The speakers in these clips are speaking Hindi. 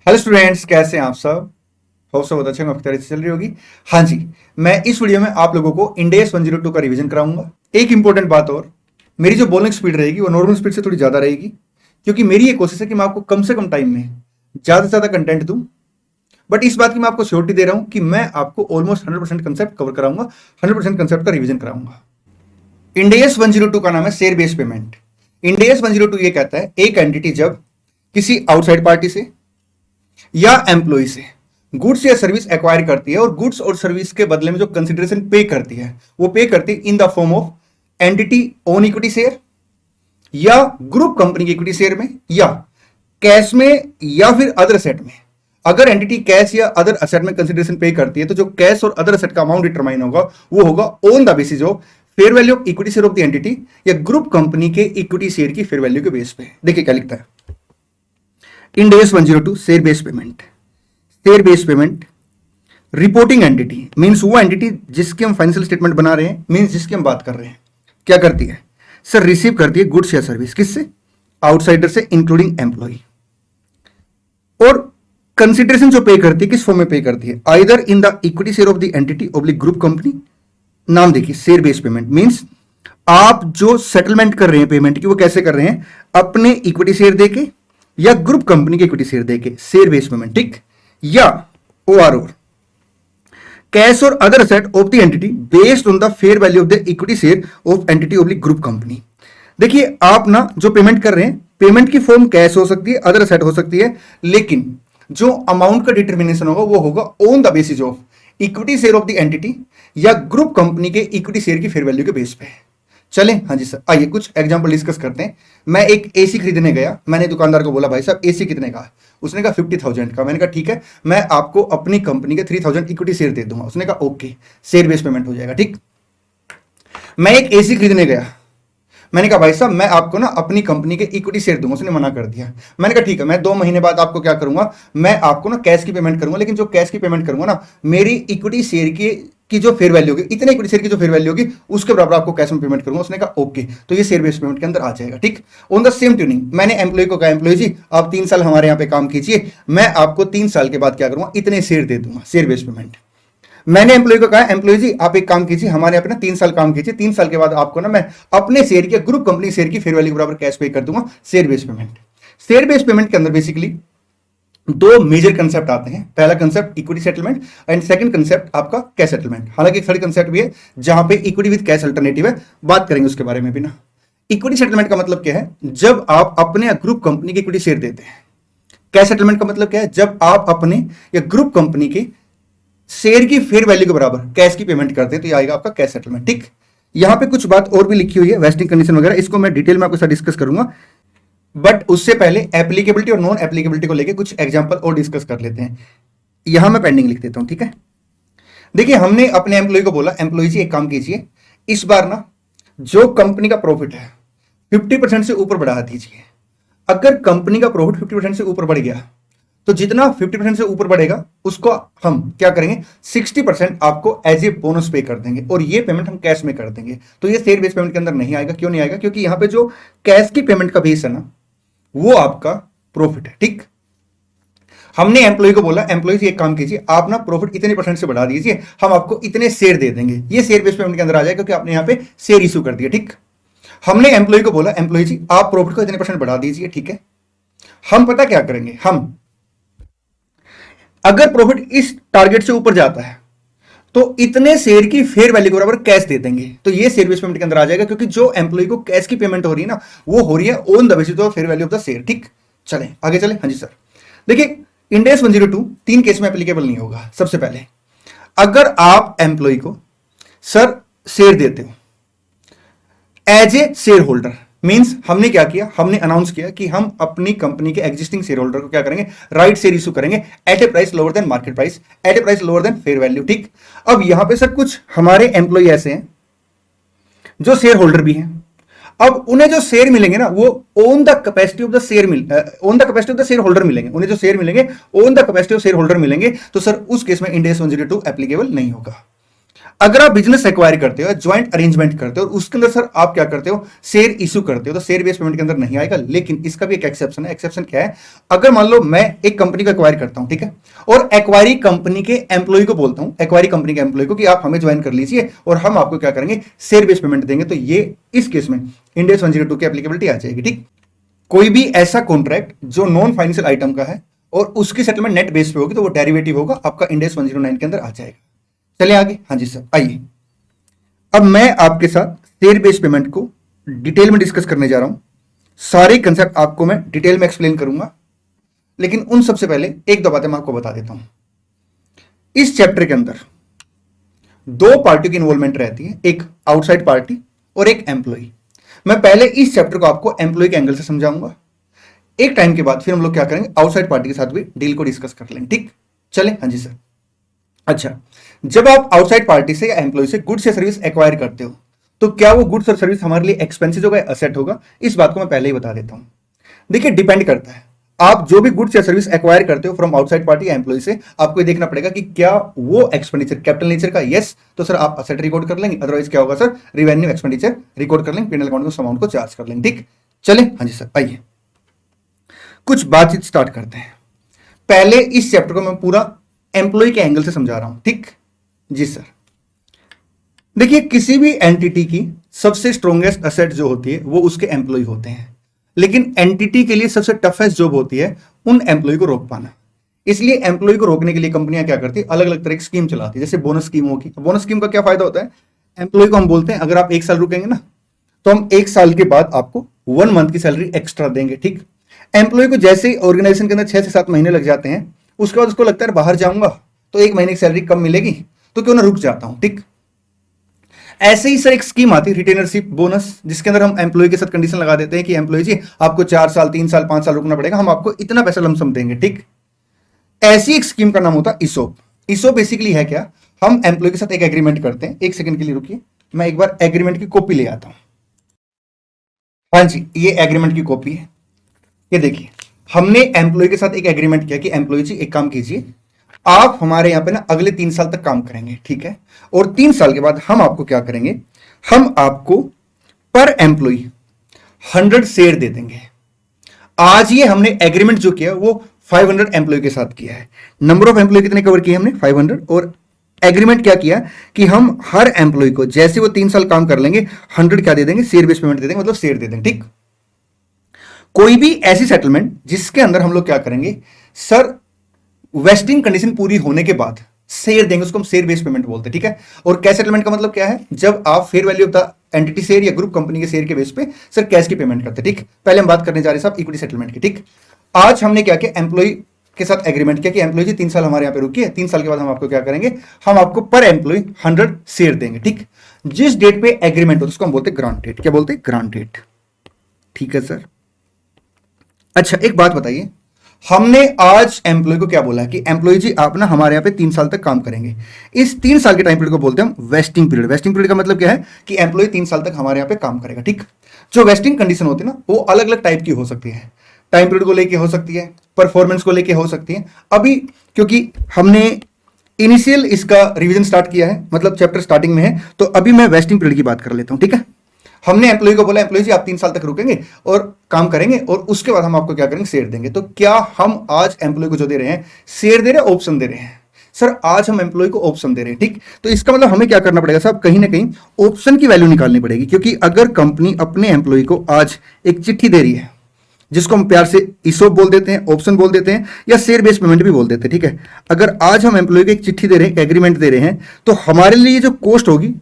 हेलो स्टूडेंट्स, कैसे हैं आप सब। होप सब बहुत अच्छे आपकी तरह से चल रही होगी। हाँ जी, मैं इस वीडियो में आप लोगों को इंडेस 102 का रिवीजन कराऊंगा। एक इंपॉर्टेंट बात और, मेरी जो बोलने की स्पीड रहेगी वो नॉर्मल स्पीड से थोड़ी ज्यादा रहेगी, क्योंकि मेरी ये कोशिश है कि मैं आपको कम से कम टाइम में ज्यादा से ज्यादा कंटेंट दूं। बट इस बात की मैं आपको श्योरिटी दे रहा हूं कि मैं आपको ऑलमोस्ट 100% कंसेप्ट कवर कराऊंगा, 100% कंसेप्ट का रिवीजन कराऊंगा। इंडेस 102 का नाम है शेयर बेस्ड पेमेंट। इंडेस 102 ये कहता है एक एंटिटी जब किसी आउटसाइड पार्टी से या एम्प्लॉय से गुड्स या सर्विस एक्वायर करती है और गुड्स और सर्विस के बदले में जो कंसिडरेशन पे करती है वो पे करती है in the form of entity own equity share या ग्रुप कंपनी की इक्विटी शेयर में या कैश में या फिर अदर असेट में। अगर एंटिटी कैश या अदर असेट में कंसिडरेशन पे करती है तो जो कैश और अदर असेट का अमाउंट डिटरमाइन होगा वो होगा on the basis of fair value of equity share of the entity या ग्रुप कंपनी के इक्विटी शेयर की फेयर वैल्यू के बेस पे। देखिए क्या लिखता है Ind AS 102 share based payment. Share based payment reporting entity means वो एंटिटी जिसकी हम फाइनेंशियल स्टेटमेंट बना रहे हैं, मींस जिसकी हम बात कर रहे हैं, क्या करती है सर, रिसीव करती है गुड्स या सर्विस किससे, आउटसाइडर से इंक्लूडिंग एम्प्लॉय। और कंसिडरेशन जो पे करती है किस फॉर्म में पे करती है, either in the equity share of the entity oblique group company. नाम देखिए शेयर बेस्ड पेमेंट मींस आप जो सेटलमेंट कर रहे हैं पेमेंट की वो कैसे कर रहे हैं, अपने इक्विटी शेयर देके या ग्रुप कंपनी के इक्विटी शेयर देके, शेयर बेस्ड पेमेंट। ठीक, या ओआर कैश और other asset of the entity based on the fair value of the equity share of entity oblique group company. देखिए आप ना जो पेमेंट कर रहे हैं, पेमेंट की फॉर्म कैश हो सकती है, अदर असेट हो सकती है, लेकिन जो अमाउंट का डिटर्मिनेशन होगा वो होगा on the basis of equity share of the entity या ग्रुप कंपनी के इक्विटी शेयर की फेयर वैल्यू के बेस पे। चलें, हाँ जी सर, आइए कुछ एग्जांपल डिस्कस करते हैं। मैं एक एसी खरीदने गया, मैंने दुकानदार को बोला भाई साहब एसी कितने का, उसने कहा 50,000 का। मैंने कहा ठीक है, मैं आपको अपनी कंपनी के 3,000 इक्विटी शेयर दे दूंगा। उसने कहा ओके, शेयर बेस्ड पेमेंट हो जाएगा। ठीक, मैं एक एसी खरीदने गया, मैंने कहा भाई साहब मैं आपको ना अपनी कंपनी के इक्विटी शेयर दूंगा। उसने मना कर दिया। मैंने कहा ठीक है, मैं 2 महीने बाद आपको क्या करूंगा, मैं आपको ना कैश की पेमेंट करूंगा, लेकिन जो कैश की पेमेंट करूंगा ना मेरी इक्विटी शेयर की जो फेयर वैल्यू होगी, इतने इक्विटी शेयर की जो फेयर वैल्यू होगी उसके बराबर आपको कैश में पेमेंट करूंगा। उसने कहा ओके, तो ये शेयर बेस्ड पेमेंट के अंदर आ जाएगा। ठीक, ऑन द सेम ट्यूनिंग मैंने एम्प्लॉय को कहा एम्प्लॉय जी आप 3 साल हमारे यहाँ पे काम कीजिए, मैं आपको 3 साल के बाद क्या करूंगा, इतने शेयर दे दूंगा, शेयर बेस्ड पेमेंट। मैंने एम्प्लॉय को कहा एम्प्लॉय जी आप एक काम कीजिए, हमारे यहाँ पे ना 3 साल काम कीजिए, 3 साल के बाद आपको ना मैं अपने शेयर के ग्रुप कंपनी शेयर की फेयर वैल्यू के बराबर कैश पे कर दूंगा, share based payment. Share based payment के अंदर बेसिकली 2 मेजर कंसेप्ट आते हैं। पहला concept equity settlement and second concept आपका कैश सेटलमेंट। हालांकि एक थर्ड कंसेप्ट भी है जहां पे इक्विटी विद कैश अल्टरनेटिव है, बात करेंगे उसके बारे में भी ना। इक्विटी सेटलमेंट का मतलब क्या है, जब आप अपने ग्रुप कंपनी की इक्विटी शेयर देते हैं। कैश सेटलमेंट का मतलब क्या है, जब आप अपने या ग्रुप कंपनी के शेयर की फेयर वैल्यू के बराबर कैश की पेमेंट करते हैं, तो ये आएगा आपका कैश सेटलमेंट। ठीक, यहां पे कुछ बात और भी लिखी हुई है, वेस्टिंग कंडीशन वगैरह, इसको मैं डिटेल में आपके साथ डिस्कस करूंगा। बट उससे पहले एप्लीकेबिलिटी और नॉन एप्लीकेबिलिटी को लेकर कुछ एग्जांपल और डिस्कस कर लेते हैं। यहां मैं पेंडिंग लिख देता हूं। ठीक है, देखिए हमने अपने एम्प्लॉय को बोला एम्प्लॉय जी एक काम कीजिए, इस बार ना जो कंपनी का प्रॉफिट है 50% से ऊपर बढ़ा दीजिए। अगर कंपनी का प्रॉफिट 50% से ऊपर बढ़ गया तो जितना 50% से ऊपर बढ़ेगा उसको हम क्या करेंगे, 60% आपको एज ए बोनस पे कर देंगे और ये पेमेंट हम कैश में कर देंगे। तो ये शेयर बेस्ड पेमेंट के अंदर नहीं आएगा। क्यों नहीं आएगा, क्योंकि यहां पे जो कैश की पेमेंट का बेस है ना वो आपका प्रॉफिट है। ठीक, हमने एम्प्लॉय को बोला एम्प्लॉय एक काम कीजिए, आप ना प्रॉफिट इतने % से बढ़ा दीजिए, हम आपको इतने शेयर दे देंगे। ये शेयर बेस्ड पेमेंट के अंदर आ जाएगा क्योंकि आपने यहां पे शेयर इशू कर दिया। ठीक, हमने एम्प्लॉय को बोला एम्प्लॉय जी आप प्रॉफिट को इतने % बढ़ा दीजिए। ठीक है, हम पता क्या करेंगे, हम अगर प्रॉफिट इस टारगेट से ऊपर जाता है तो इतने शेयर की फेयर वैल्यू के बराबर कैश दे देंगे। तो ये शेयर बेस्ड पेमेंट के अंदर आ जाएगा, क्योंकि जो एम्प्लॉय को कैश की पेमेंट हो रही है ना वो हो रही है on the basis of fair value of the share. ठीक, चलें आगे चलें। हाँ जी सर, देखिए इंडेस 102 3 केस में एप्लीकेबल नहीं होगा। सबसे पहले अगर आप एम्प्लॉय को सर शेयर देते हो as a shareholder, means हमने क्या किया, हमने अनाउंस किया कि हम अपनी कंपनी के एग्जिस्टिंग शेयर होल्डर को क्या करेंगे, राइट शेयर इशू करेंगे at a price lower than market price, at a price lower than fair value. ठीक, अब यहां पे सर कुछ हमारे एम्प्लॉय ऐसे हैं जो शेयर होल्डर भी हैं। अब उन्हें जो शेयर मिलेंगे ना वो own the capacity of the share own the capacity of the share holder मिलेंगे। उन्हें जो शेयर मिलेंगे own the capacity of share holder मिलेंगे। तो सर उस केस में इंडेस 102 एप्लीकेबल नहीं होगा। अगर आप बिजनेस एक्वायर करते हो, ज्वाइंट अरेंजमेंट करते हो और उसके अंदर सर आप क्या करते हो, शेयर इशू करते हो, तो शेयर बेस्ड पेमेंट के अंदर नहीं आएगा। लेकिन इसका भी एक एक्सेप्शन है। एक्सेप्शन क्या है? अगर मान लो मैं एक कंपनी को एक्वायर करता हूं, ठीक है, और एक्वायरी कंपनी के एम्प्लॉय को बोलता हूं, एक्वायरी कंपनी के एम्प्लॉय को कि आप हमें ज्वाइन कर लीजिए और हम आपको क्या करेंगे, शेयर बेस्ड पेमेंट देंगे, तो ये इस केस में इंड AS 102 की एप्लीकेबिलिटी आ जाएगी। ठीक, कोई भी ऐसा कॉन्ट्रैक्ट जो नॉन फाइनेंशियल आइटम का है और उसकी सेटलमेंट नेट बेस पे होगी तो वो डेरिवेटिव होगा, आपका इंड AS 109 के अंदर आ जाएगा। चलिए आगे। हाँ जी सर, आइए अब मैं आपके साथ शेयर बेस्ड पेमेंट को डिटेल में डिस्कस करने जा रहा हूं। सारे कंसेप्ट आपको मैं डिटेल में एक्सप्लेन करूंगा, लेकिन उन सबसे पहले एक दो बातें मैं आपको बता देता हूं। इस चैप्टर के अंदर दो पार्टियों की इन्वॉल्वमेंट रहती है, एक आउटसाइड पार्टी और एक एम्प्लॉय। मैं पहले इस चैप्टर को आपको एम्प्लॉय के एंगल से समझाऊंगा, एक टाइम के बाद फिर हम लोग क्या करेंगे, आउटसाइड पार्टी के साथ भी डील को डिस्कस कर लेंगे। ठीक, चले। हाँ जी सर। अच्छा, जब आप आउटसाइड पार्टी से या एम्प्लॉय से गुड्स या सर्विस एक्वायर करते हो तो क्या वो गुड्स और सर्विस हमारे लिए एक्सपेंसिव होगा, असेट होगा? इस बात को मैं पहले ही बता देता हूं। देखिए, डिपेंड करता है। आप जो भी गुड्स या सर्विस एक्वायर करते हो फ्रॉम आउटसाइड पार्टी या एम्प्लॉय से, आपको ये देखना पड़ेगा कि क्या वो एक्सपेंडिचर कैपिटल नेचर का, यस तो सर आप असेट रिकॉर्ड कर लेंगे, अदरवाइज क्या होगा सर, रिवेन्यू एक्सपेंडिचर रिकॉर्ड कर लेंगे, P&L अकाउंट में उस अमाउंट को चार्ज कर लेंगे। ठीक, चले। हाँ जी सर, आइए कुछ बातचीत स्टार्ट करते हैं। पहले इस चैप्टर को मैं पूरा एम्प्लॉय के एंगल से समझा रहा हूं। ठीक जी सर। देखिए, किसी भी एंटिटी की सबसे स्ट्रॉन्गेस्ट असेट जो होती है वो उसके एम्प्लॉय होते हैं, लेकिन एंटिटी के लिए सबसे टफेस्ट जॉब होती है उन एम्प्लॉय को रोक पाना। इसलिए एम्प्लॉय को रोकने के लिए कंपनियां क्या करती है, अलग अलग तरह की स्कीम चलाती है। जैसे बोनस स्कीम होगी। बोनस स्कीम का क्या फायदा होता है, एम्प्लॉय को हम बोलते हैं अगर आप 1 साल रुकेंगे ना तो हम 1 साल के बाद आपको 1 मंथ की सैलरी एक्स्ट्रा देंगे। ठीक, एम्प्लॉय को जैसे ही ऑर्गेनाइजेशन के अंदर 6 से 7 महीने लग जाते हैं, उसके बाद उसको लगता है बाहर जाऊंगा तो 1 महीने की सैलरी कम मिलेगी, तो क्यों ना रुक जाता हूं। ठीक, ऐसे ही सर एक स्कीम आती है रिटेनरशिप बोनस, जिसके अंदर हम एम्प्लॉय के साथ कंडीशन लगा देते हैं कि एम्प्लॉय जी आपको 4 साल 3 साल 5 साल रुकना पड़ेगा, हम आपको इतना पैसा लमसम देंगे। ठीक, ऐसी एक स्कीम का नाम होता है ईसोप। ईसोप बेसिकली है क्या, हम एम्प्लॉय के साथ एक एग्रीमेंट करते हैं। एक सेकंड के लिए रुकिए, मैं एक बार एग्रीमेंट की कॉपी ले आता हूं। हाँ जी, ये एग्रीमेंट की कॉपी है। ये देखिए, हमने एम्प्लॉय के साथ एक एग्रीमेंट किया कि एम्प्लॉय जी एक काम कीजिए, आप हमारे यहां पे ना अगले 3 साल तक काम करेंगे। ठीक है, और 3 साल के बाद हम आपको क्या करेंगे, हम आपको पर एम्प्लॉय 100 शेयर दे देंगे। आज ये हमने एग्रीमेंट जो किया वो 500 एम्प्लॉय के साथ किया है। नंबर ऑफ एम्प्लॉय कितने कवर किए हमने, 500। और एग्रीमेंट क्या किया कि हम हर एम्प्लॉय को जैसे वो 3 साल काम कर लेंगे 100 क्या दे देंगे, शेयर बेस्ड पेमेंट दे देंगे, मतलब शेयर दे देंगे। ठीक, कोई भी ऐसी सेटलमेंट जिसके अंदर हम लोग क्या करेंगे सर, वेस्टिंग कंडीशन पूरी होने के बाद शेयर देंगे, उसको हम शेयर बेस्ड पेमेंट बोलते हैं। ठीक है, और कैश सेटलमेंट का मतलब क्या है, जब आप fair value of the entity share या ग्रुप कंपनी के शेयर के बेस पे सर कैश की पेमेंट करते हैं। ठीक, पहले हम बात करने जा रहे हैं साहब इक्विटी सेटलमेंट की। ठीक, आज हमने क्या किया, एम्प्लॉय के साथ एग्रीमेंट किया कि एम्प्लॉय जी 3 साल हमारे यहां पे रुकिए, 3 साल के बाद हम आपको क्या करेंगे, हम आपको पर एम्प्लॉय 100 शेयर देंगे। ठीक, जिस डेट पे एग्रीमेंट हो उसको हम बोलते हैं ग्रांट डेट। क्या बोलते हैं, ग्रांट डेट। ठीक है सर। अच्छा, एक बात बताइए, हमने आज एम्प्लॉय को क्या बोला कि एम्प्लॉय जी आप ना हमारे यहाँ पे 3 साल तक काम करेंगे। इस 3 साल के टाइम पीरियड को बोलते हैं हम वेस्टिंग पीरियड। वेस्टिंग पीरियड का मतलब क्या है कि एम्प्लॉय 3 साल तक हमारे यहाँ पे काम करेगा। ठीक, जो वेस्टिंग कंडीशन होती है ना वो अलग अलग टाइप की हो सकती है, टाइम पीरियड को लेके हो सकती है, परफॉर्मेंस को लेके हो सकती है। अभी क्योंकि हमने इनिशियल इसका रिवीजन स्टार्ट किया है, मतलब चैप्टर स्टार्टिंग में है, तो अभी मैं वेस्टिंग पीरियड की बात कर लेता हूं। ठीक है, हमने एम्प्लॉय को बोला एम्प्लॉय जी आप 3 साल तक रुकेंगे और काम करेंगे और उसके बाद हम आपको क्या करेंगे, शेयर देंगे। तो क्या हम आज एम्प्लॉय को जो दे रहे हैं, शेयर दे रहे हैं, ऑप्शन दे रहे हैं? सर आज हम एम्प्लॉय को ऑप्शन दे रहे हैं। ठीक, तो इसका मतलब हमें क्या करना पड़ेगा साहब, कहीं ना कहीं ऑप्शन की वैल्यू निकालनी पड़ेगी, क्योंकि अगर कंपनी अपने एम्प्लॉय को आज एक चिट्ठी दे रही है, जिसको हम प्यार से ईसोप बोल देते हैं, ऑप्शन बोल देते हैं, या शेयर बेस्ड पेमेंट भी बोल देते हैं। ठीक है, अगर आज हम एम्प्लॉय को एक चिट्ठी दे रहे हैं, एग्रीमेंट दे रहे हैं, तो हमारे लिए जो कॉस्ट होगी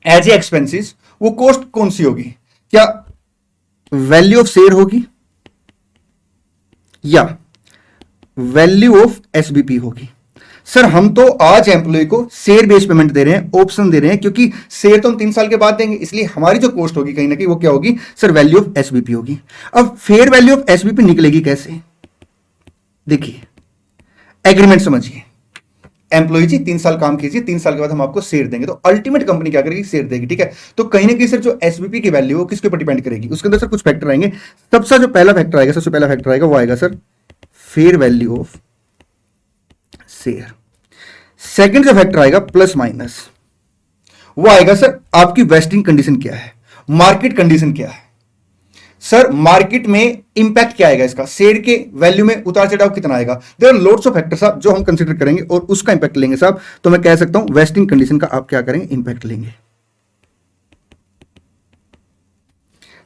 एज ए एक्सपेंसिस, वो कॉस्ट कौन सी होगी, क्या वैल्यू ऑफ शेयर होगी या वैल्यू ऑफ एसबीपी होगी? सर हम तो आज एम्प्लॉय को शेयर बेस्ड पेमेंट दे रहे हैं, ऑप्शन दे रहे हैं, क्योंकि शेयर तो हम 3 साल के बाद देंगे, इसलिए हमारी जो कॉस्ट होगी कहीं ना कहीं वो क्या होगी सर, वैल्यू ऑफ एसबीपी होगी। अब फेयर वैल्यू ऑफ एसबीपी निकलेगी कैसे, देखिए एग्रीमेंट समझिए, एम्प्लॉय जी 3 साल काम कीजिए, 3 साल के बाद हम आपको शेयर देंगे, तो अल्टीमेट कंपनी क्या करेगी, शेयर देगी। ठीक है, तो कहीं ना कहीं सर जो एसबीपी की वैल्यू वो किसके ऊपर डिपेंड करेगी, उसके अंदर सर कुछ फैक्टर आएंगे। सबसे जो पहला फैक्टर आएगा, सबसे पहला फैक्टर आएगा वो आएगा sir fair value of share. Second जो फैक्टर आएगा प्लस माइनस, वो आएगा सर आपकी वेस्टिंग कंडीशन क्या है, मार्केट कंडीशन क्या है। सर मार्केट में इंपैक्ट क्या आएगा इसका, शेयर के वैल्यू में उतार चढ़ाव कितना आएगा। There are lots of factors साहब जो हम कंसीडर करेंगे और उसका इंपैक्ट लेंगे साहब। तो मैं कह सकता हूं वेस्टिंग कंडीशन का आप क्या करेंगे, इंपैक्ट लेंगे।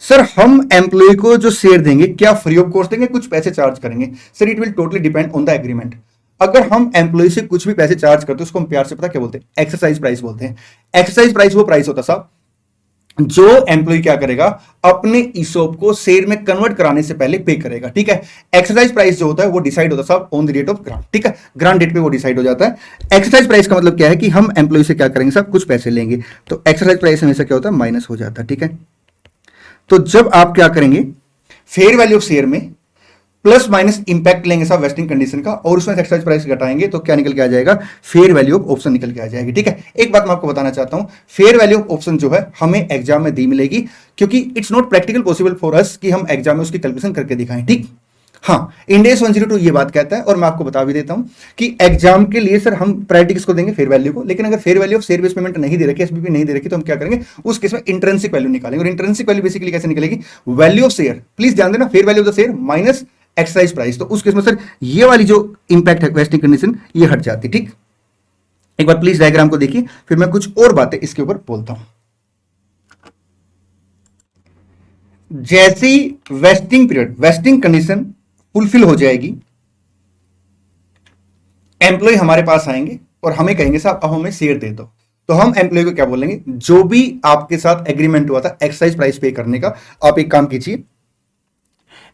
सर हम एम्प्लॉय को जो शेयर देंगे क्या फ्री ऑफ कॉस्ट देंगे, कुछ पैसे चार्ज करेंगे। Sir it will totally depend on the agreement. अगर हम एम्प्लॉय से कुछ भी पैसे चार्ज करते हैं उसको हम प्यार से पता क्या बोलते हैं, एक्सरसाइज प्राइस बोलते हैं। एक्सरसाइज प्राइस वो प्राइस होता है साहब जो एम्प्लॉय क्या करेगा, अपने ईसॉप को शेयर में कन्वर्ट कराने से पहले पे करेगा। ठीक है, एक्सरसाइज प्राइस जो होता है वो डिसाइड होता है साहब on the date of grant. ठीक है, ग्रांट डेट पे वो डिसाइड हो जाता है। एक्सरसाइज प्राइस का मतलब क्या है कि हम एम्प्लॉय से क्या करेंगे साहब, कुछ पैसे लेंगे, तो एक्सरसाइज प्राइस हमेशा क्या होता है, माइनस हो जाता है। ठीक है, तो जब आप क्या करेंगे, फेयर वैल्यू ऑफ शेयर में प्लस माइनस इंपैक्ट लेंगे साहब वेस्टिंग कंडीशन का, और उसमें एक्सरसाइज प्राइस घटाएंगे तो क्या निकल के आ जाएगा, फेयर वैल्यू ऑफ ऑप्शन निकल के आ जाएगी। ठीक है, एक बात मैं आपको बताना चाहता हूं, फेयर वैल्यू ऑफ ऑप्शन जो है हमें एग्जाम में दी मिलेगी, क्योंकि it's not practical possible for us कि हम एग्जाम में उसकी कैलकुलेशन करके दिखाएं। ठीक, हाँ, इंडेस 102 ये बात कहता है, और मैं आपको बता भी देता हूं कि एग्जाम के लिए सर हम प्रायोरिटी किसको देंगे, फेयर वैल्यू को। लेकिन अगर fair value of share base payment नहीं दे रखी, एसबीपी नहीं दे रखी, तो हम क्या करेंगे, उस केस में इंट्रिंसिक वैल्यू निकालेंगे। और इंट्रिंसिक वैल्यू बेसिकली कैसे निकलेगी, वैल्यू ऑफ शेयर, प्लीज ध्यान देना, fair value of the share minus exercise price. तो उस केस में सर ये वाली जो इंपैक्ट है वेस्टिंग कंडीशन ये हट जाती। ठीक, एक बार प्लीज डायग्राम को देखिए, फिर मैं कुछ और बातें इसके ऊपर बोलता हूं। जैसी vesting period, wasting condition fulfil हो जाएगी, एम्प्लॉय हमारे पास आएंगे और हमें कहेंगे साहब अब हमें शेयर दे दो। तो हम एम्प्लॉय को क्या बोलेंगे, जो भी आपके साथ एग्रीमेंट हुआ था एक्सरसाइज प्राइस पे करने का, आप एक काम कीजिए,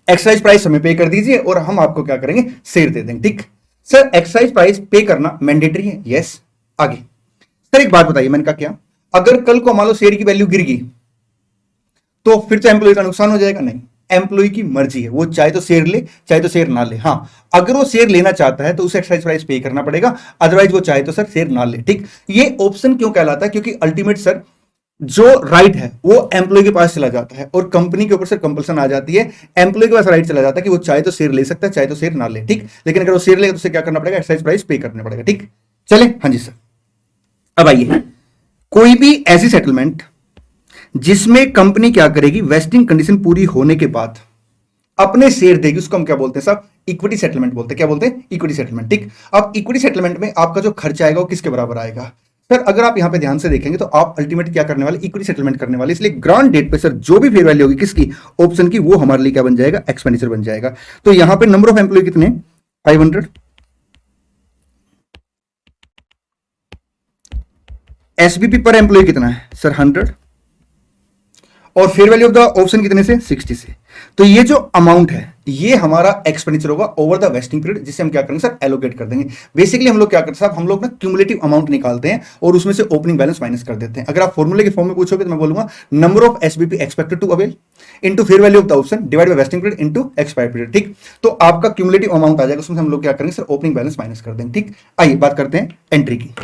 एक्सरसाइज प्राइस हमें पे कर दीजिए और हम आपको क्या करेंगे, शेयर दे देंगे। ठीक सर, एक्सरसाइज प्राइस पे करना मैंडेटरी है, यस। आगे सर एक बात बताइए, मैंने कहा क्या, अगर कल को मान लो शेयर की वैल्यू गिर गई तो फिर तो एम्प्लॉय का नुकसान हो जाएगा, नहीं, एम्प्लॉय की मर्जी है, वो चाहे तो शेयर ले चाहे तो शेयर ना ले। हाँ, अगर वो शेयर लेना चाहता है तो उसे एक्सरसाइज प्राइस पे करना पड़ेगा, अदरवाइज वो चाहे तो सर शेयर ना ले। ठीक, ये ऑप्शन क्यों कहलाता है, क्योंकि अल्टीमेट सर जो राइट है वो एम्प्लॉय के पास चला जाता है और कंपनी के ऊपर से कंपल्सन आ जाती है, एम्प्लॉय के पास राइट चला जाता है कि वो चाहे तो शेयर ले सकता है चाहे तो शेयर ना ले। ठीक, लेकिन अगर वो शेयर लेगा तो उसे क्या करना पड़ेगा, एक्सरसाइज प्राइस पे करना पड़ेगा। ठीक, चले, हाँ जी सर। अब आइए, कोई भी ऐसी सेटलमेंट जिसमें कंपनी क्या करेगी, वेस्टिंग कंडीशन पूरी होने के बाद अपने शेयर देगी, उसको हम क्या बोलते हैं साहब, इक्विटी सेटलमेंट बोलते हैं। क्या बोलते हैं, इक्विटी सेटलमेंट। ठीक, अब इक्विटी सेटलमेंट में आपका जो खर्चा आएगा वो किसके बराबर आएगा सर, अगर आप यहां पे ध्यान से देखेंगे तो आप अल्टीमेट क्या करने वाले, इक्विटी सेटलमेंट करने वाले, इसलिए ग्रांट डेट पे सर जो भी फेयर वैल्यू होगी किसकी, ऑप्शन की, वो हमारे लिए क्या बन जाएगा, एक्सपेंडिचर बन जाएगा। तो यहां पे नंबर ऑफ एम्प्लॉय कितने, 500, एसबीपी पर एम्प्लॉय कितना है सर, 100, और fair value of the option कितने से, 60 से। तो ये जो अमाउंट है ये हमारा एक्सपेंडिचर होगा ओवर द वेस्टिंग पीरियड, जिसे हम क्या करेंगे सर, एलोकेट कर देंगे। बेसिकली हम लोग क्या करते हैं साहब, हम लोग ना क्यूमुलेटिव अमाउंट निकालते हैं और उसमें से ओपनिंग बैलेंस माइनस कर देते हैं। अगर आप फॉर्मूले के फॉर्म में पूछोगे तो मैं बोलूंगा number of SBP expected to avail into fair value of the option divide by vesting period into expire period. ठीक, तो आपका क्यूमुलेटिव अमाउंट आ जाएगा, उसमें हम लोग क्या करेंगे सर, ओपनिंग बैलेंस माइनस कर देंगे। ठीक, आइए बात करते हैं एंट्री की।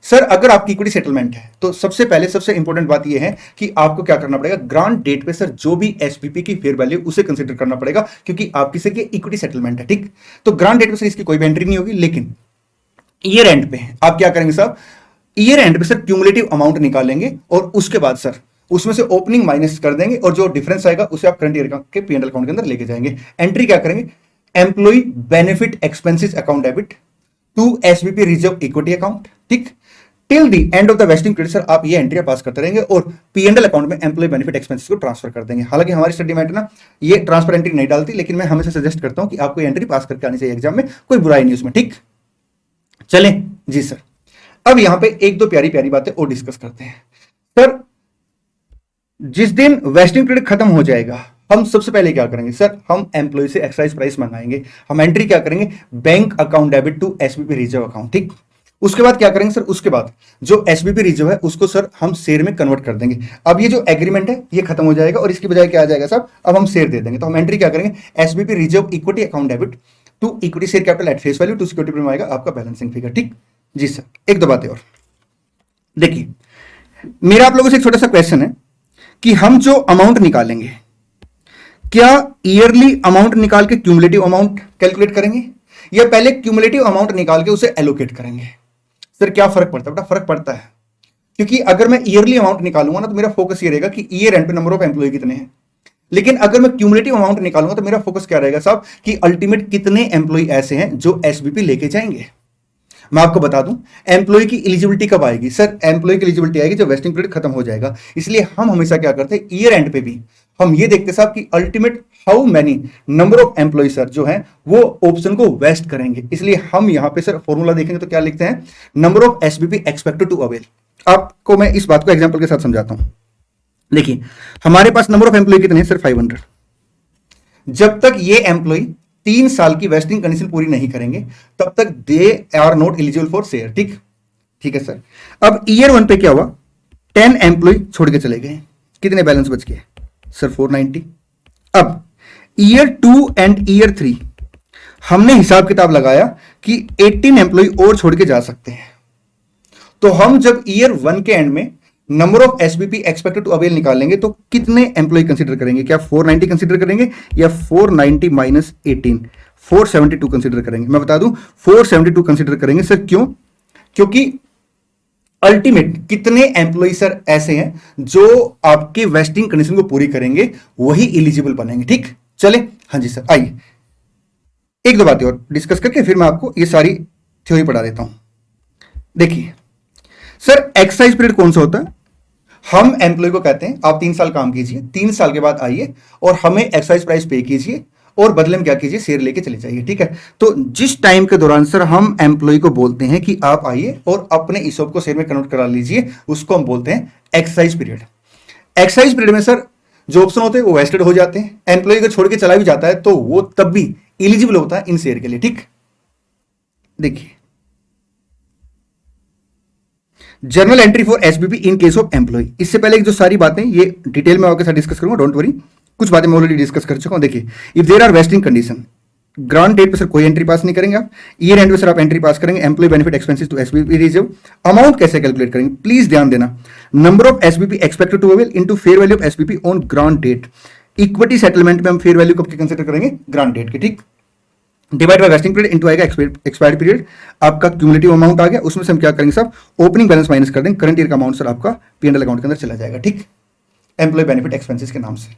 सर अगर आपकी इक्विटी सेटलमेंट है तो सबसे पहले सबसे इंपॉर्टेंट बात यह है कि आपको क्या करना पड़ेगा, ग्रांट डेट पे सर जो भी एसपीपी की फेयर वैल्यू उसे कंसीडर करना पड़ेगा, क्योंकि आपकी सर ये इक्विटी सेटलमेंट है। ठीक, तो ग्रांट डेट पे सर इसकी कोई भी एंट्री नहीं होगी, लेकिन ईयर एंड पे आप क्या करेंगे साहब, ईयर एंड पे सर क्यूमुलेटिव अमाउंट निकालेंगे और उसके बाद सर उसमें से ओपनिंग माइनस कर देंगे और जो डिफरेंस आएगा उसे आप करंट ईयर के पीएनएल अकाउंट के अंदर लेके जाएंगे। एंट्री क्या करेंगे, employee benefit expenses account debit to SBP reserve equity account. ठीक, till the end of the vesting period sir आप ये एंट्री पास करते रहेंगे और पीएनएल अकाउंट में एम्प्लॉय बेनिफिट एक्सपेंसेस को ट्रांसफर कर देंगे। हालांकि हमारी स्टडी मेट ना ये ट्रांसफर एंट्री नहीं डालती, लेकिन मैं हमेशा सजेस्ट करता हूं कि आपको एंट्री पास करके आनी चाहिए एग्जाम में, कोई बुराई नहीं उसमें। ठीक, चलें जी सर। अब यहां पे एक दो प्यारी प्यारी बातें और डिस्कस करते हैं सर। जिस दिन वेस्टिंग पीरियड खत्म हो जाएगा हम सबसे पहले क्या करेंगे सर, हम एम्प्लॉय से एक्सरसाइज प्राइस मंगाएंगे, हम एंट्री क्या करेंगे, bank account debit to SBP reserve account. ठीक, उसके बाद क्या करेंगे सर, उसके बाद जो एसबीपी रिजर्व है उसको सर हम शेयर में कन्वर्ट कर देंगे। अब ये जो एग्रीमेंट है ये खत्म हो जाएगा और इसकी बजाय क्या आ जाएगा साहब, अब हम शेयर दे देंगे। तो हम एंट्री क्या करेंगे, SBP reserve equity account debit to equity share capital at face value to security premium आएगा आपका बैलेंसिंग फिगर। ठीक जी सर, एक दो बातें और देखिए, मेरा आप लोगों से एक छोटा सा क्वेश्चन है कि हम जो अमाउंट निकालेंगे क्या ईयरली अमाउंट निकाल के क्यूमुलेटिव अमाउंट कैलकुलेट करेंगे या पहले क्यूमुलेटिव अमाउंट निकाल के उसे एलोकेट करेंगे। सर क्या फर्क पड़ता है बेटा? फर्क पड़ता है, क्योंकि अगर मैं ईयरली अमाउंट निकालूंगा ना तो मेरा फोकस ये रहेगा कि ईयर एंड पे नंबर ऑफ एम्प्लॉय कितने हैं। लेकिन अगर मैं क्यूमुलेटिव अमाउंट निकालूंगा तो मेरा फोकस क्या रहेगा साहब, कि अल्टीमेट कितने एम्प्लॉय ऐसे हैं जो एसबीपी लेके जाएंगे। मैं आपको बता दूं, एम्प्लॉय की एलिजिबिलिटी कब आएगी? सर एम्प्लॉय की एलिजिबिलिटी आएगी जब वेस्टिंग पीरियड खत्म हो जाएगा। इसलिए हम हमेशा क्या करते हैं, ईयर एंड पे भी हम ये देखते साहब कि ultimate how many number of employee sir जो है वो ऑप्शन को वेस्ट करेंगे। इसलिए हम यहां पे सर फॉर्मूला देखेंगे तो क्या लिखते हैं, number of SBP expected to avail. आपको मैं इस बात को एग्जांपल के साथ समझाता हूं। देखिए हमारे पास नंबर ऑफ एम्प्लॉय कितने हैं सर? 500। जब तक ये एम्प्लॉय 3 साल की वेस्टिंग कंडीशन पूरी नहीं करेंगे तब तक they are not eligible for share. ठीक, ठीक है सर। अब ईयर 1 पे क्या हुआ, 10 एम्प्लॉय छोड़ के चले गए, कितने बैलेंस बच गए सर? 490। अब ईयर 2 एंड ईयर 3 हमने हिसाब किताब लगाया कि 18 एम्प्लॉय और छोड़ के जा सकते हैं। तो हम जब ईयर 1 के एंड में number of SBP expected to avail निकालेंगे तो कितने एम्प्लॉय कंसीडर करेंगे? क्या 490 कंसीडर करेंगे या 490 माइनस 18 472 कंसीडर करेंगे? मैं बता दूं 472 कंसीडर करेंगे सर। क्यों? क्योंकि अल्टीमेट कितने एम्प्लॉय सर ऐसे हैं जो आपके वेस्टिंग कंडीशन को पूरी करेंगे वही एलिजिबल बनेंगे। ठीक, चले। हाँ जी सर, आइए एक दो बातें और डिस्कस करके फिर मैं आपको ये सारी थ्योरी पढ़ा देता हूं। देखिए सर एक्सरसाइज पीरियड कौन सा होता है? हम एम्प्लॉय को कहते हैं आप 3 साल काम कीजिए, 3 साल के बाद आइए और हमें एक्सरसाइज प्राइस पे कीजिए और बदले में क्या कीजिए, शेयर लेके चले जाइए। ठीक है, तो जिस टाइम के दौरान सर हम एम्प्लॉय को बोलते हैं कि आप आइए और अपने ईसॉप को शेयर में कन्वर्ट करा लीजिए, उसको हम बोलते हैं एक्सरसाइज पीरियड। एक्सरसाइज पीरियड में सर जो ऑप्शन होते हैं वो वेस्टेड हो जाते हैं। एम्प्लॉय को छोड़ के चला भी जाता है तो वो तब भी एलिजिबल होता है इन शेयर के लिए। ठीक, देखिए journal entry for SBP in case of employee. इससे पहले जो सारी बातें ये डिटेल में आपके साथ डिस्कस करूंगा, डोंट वरी। कुछ बातें मैं ऑलरेडी डिस्कस कर चुका हूं। देखिए if there are vesting condition, grant date पे सर कोई एंट्री पास नहीं करेंगे आप। ईयर एंड पे सर आप एंट्री पास करेंगे। Employee benefit expenses to SBP reserve. Amount कैसे कैलकुलेट करेंगे प्लीज ध्यान देना, number of SBP expected to avail into fair value of SBP on grant date. Equity settlement में हम फेयर वैल्यू कब की कंसीडर करेंगे? ग्रांट डेट के। ठीक, divide by vesting period into आएगा एक्सपायर्ड पीरियड। आपका क्यूमुलेटिव अमाउंट आ गया, उसमें से हम क्या करेंगे सब, ओपनिंग बैलेंस माइनस कर देंगे। करंट ईयर का अमाउंट सर आपका पीएनएल अकाउंट के अंदर चला जाएगा। ठीक, एम्प्लॉय बेनिफिट एक्सपेंसेस के नाम से।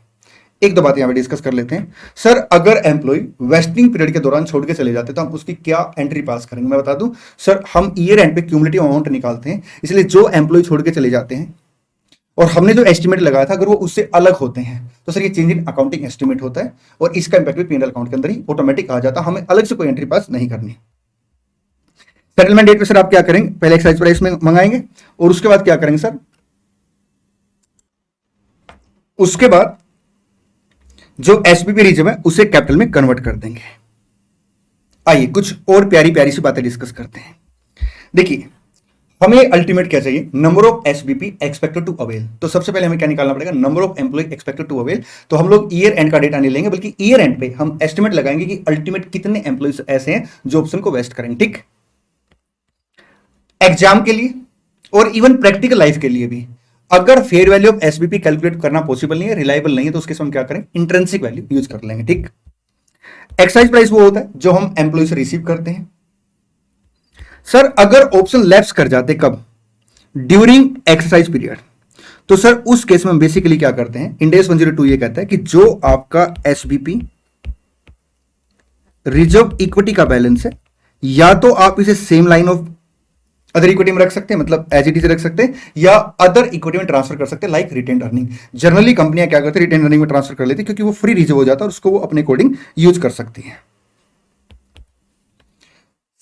एक दो बात यहां पे डिस्कस कर लेते हैं सर। अगर एम्प्लॉय वेस्टिंग पीरियड के दौरान छोड़ के चले जाते तो हम उसकी क्या एंट्री पास करेंगे? मैं बता दूं सर, हम ईयर एंड पे क्यूमुलेटिव अमाउंट निकालते हैं। इसलिए जो एम्प्लॉय छोड़ के चले जाते हैं और हमने जो एस्टिमेट लगाया था अगर वो उससे अलग होते हैं तो सर ये चेंज इन अकाउंटिंग एस्टिमेट होता है और इसका इंपैक्ट भी पीएनएल अकाउंट के अंदर ही ऑटोमेटिक आ जाता है। हमें अलग से कोई एंट्री पास नहीं करनी। सेटलमेंट डेट पे सर आप क्या करेंगे? पहले एक्साइज प्राइस में मंगाएंगे और उसके बाद क्या करेंगे सर, उसके बाद जो एसबीपी रिजर्व है उसे कैपिटल में कन्वर्ट कर देंगे। आइए कुछ और प्यारी प्यारी सी बातें डिस्कस करते हैं। देखिए हमें अल्टीमेट क्या चाहिए, number of SBP expected to avail. तो सबसे पहले हमें क्या निकालना पड़ेगा, number of employee expected to avail. तो हम लोग ईयर एंड का डेटा नहीं लेंगे बल्कि ईयर एंड पे हम एस्टिमेट लगाएंगे कि अल्टीमेट कितने एम्प्लॉयज ऐसे हैं जो ऑप्शन को वेस्ट करेंगे। ठीक, एग्जाम के लिए और इवन प्रैक्टिकल लाइफ के लिए भी अगर fair value of SBP calculate करना पॉसिबल नहीं है, रिलायबल नहीं है, तो उसके हम क्या करें, इंट्रिंसिक वैल्यू यूज कर लेंगे। ठीक, एक्साइज प्राइस वो होता है जो हम एम्प्लॉय से रिसीव करते हैं। सर अगर ऑप्शन लैप्स कर जाते कब, ड्यूरिंग एक्सरसाइज पीरियड, तो सर उस केस में हम बेसिकली क्या करते हैं, इंड AS 102 ये कहता है कि जो आपका एसबीपी रिजर्व इक्विटी का बैलेंस है या तो आप इसे same line of other equity में रख सकते हैं, मतलब एज इट इज रख सकते हैं, या अदर इक्विटी में ट्रांसफर कर सकते हैं लाइक रिटेन अर्निंग। जनरली कंपनियां क्या करती है, रिटेन अर्निंग में ट्रांसफर कर लेती है क्योंकि वो फ्री रिजर्व हो जाता है और उसको वो अपने अकॉर्डिंग यूज कर सकती है।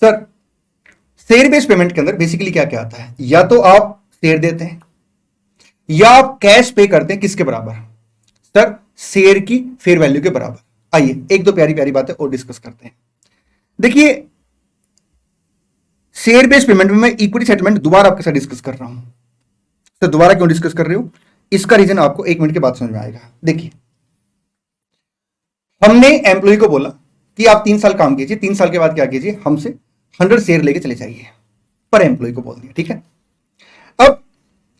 सर शेयर बेस्ड पेमेंट के अंदर बेसिकली क्या क्या आता है, या तो आप शेयर देते हैं या आप कैश पे करते हैं। किसके बराबर सर, शेयर की फेयर वैल्यू के बराबर। आइए एक दो प्यारी प्यारी बातें और डिस्कस करते हैं। देखिए शेयर बेस्ड पेमेंट में मैं इक्विटी सेटलमेंट दोबारा आपके साथ डिस्कस कर रहा हूं। तो दोबारा क्यों डिस्कस कर रहे हो, इसका रीजन आपको 1 मिनट के बाद समझ में आएगा। देखिए हमने एम्प्लॉय को बोला कि आप 3 साल काम कीजिए, 3 साल के बाद क्या कीजिए, हमसे 100 शेयर लेके चले जाइए, पर एम्प्लॉय को बोल दिया। ठीक है, अब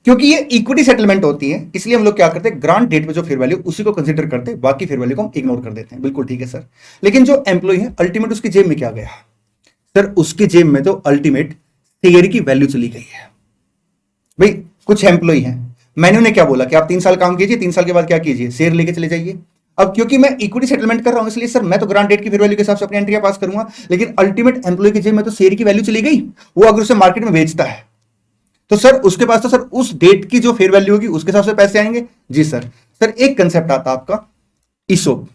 क्योंकि ये इक्विटी सेटलमेंट होती है इसलिए हम लोग क्या करते हैं, ग्रांट डेट में जो फेयर वैल्यू उसी को कंसीडर करते हैं, बाकी फेयर वैल्यू को हम इग्नोर कर देते हैं। बिल्कुल ठीक है सर, लेकिन जो एम्प्लॉय है अल्टीमेट उसकी जेब में क्या गया सर, उसकी जेब में तो अल्टीमेट शेयर की वैल्यू चली गई है। भाई कुछ एम्प्लॉय हैं, मैंने उन्हें क्या बोला कि आप 3 साल काम कीजिए, 3 साल के बाद क्या कीजिए, शेयर लेके चले जाइए। अब क्योंकि मैं इक्विटी सेटलमेंट कर रहा हूं इसलिए सर मैं तो ग्रांट डेट की फेयर वैल्यू के हिसाब से अपनी एंट्री पास करूंगा, लेकिन अल्टीमेट एम्प्लॉय की जेब में तो शेयर की वैल्यू चली गई। वो अगर उसे मार्केट में बेचता है तो सर उसके पास तो सर उस डेट की जो फेयर वैल्यू होगी उसके हिसाब से पैसे आएंगे। जी सर। सर एक कंसेप्ट आता है आपका ईसोप,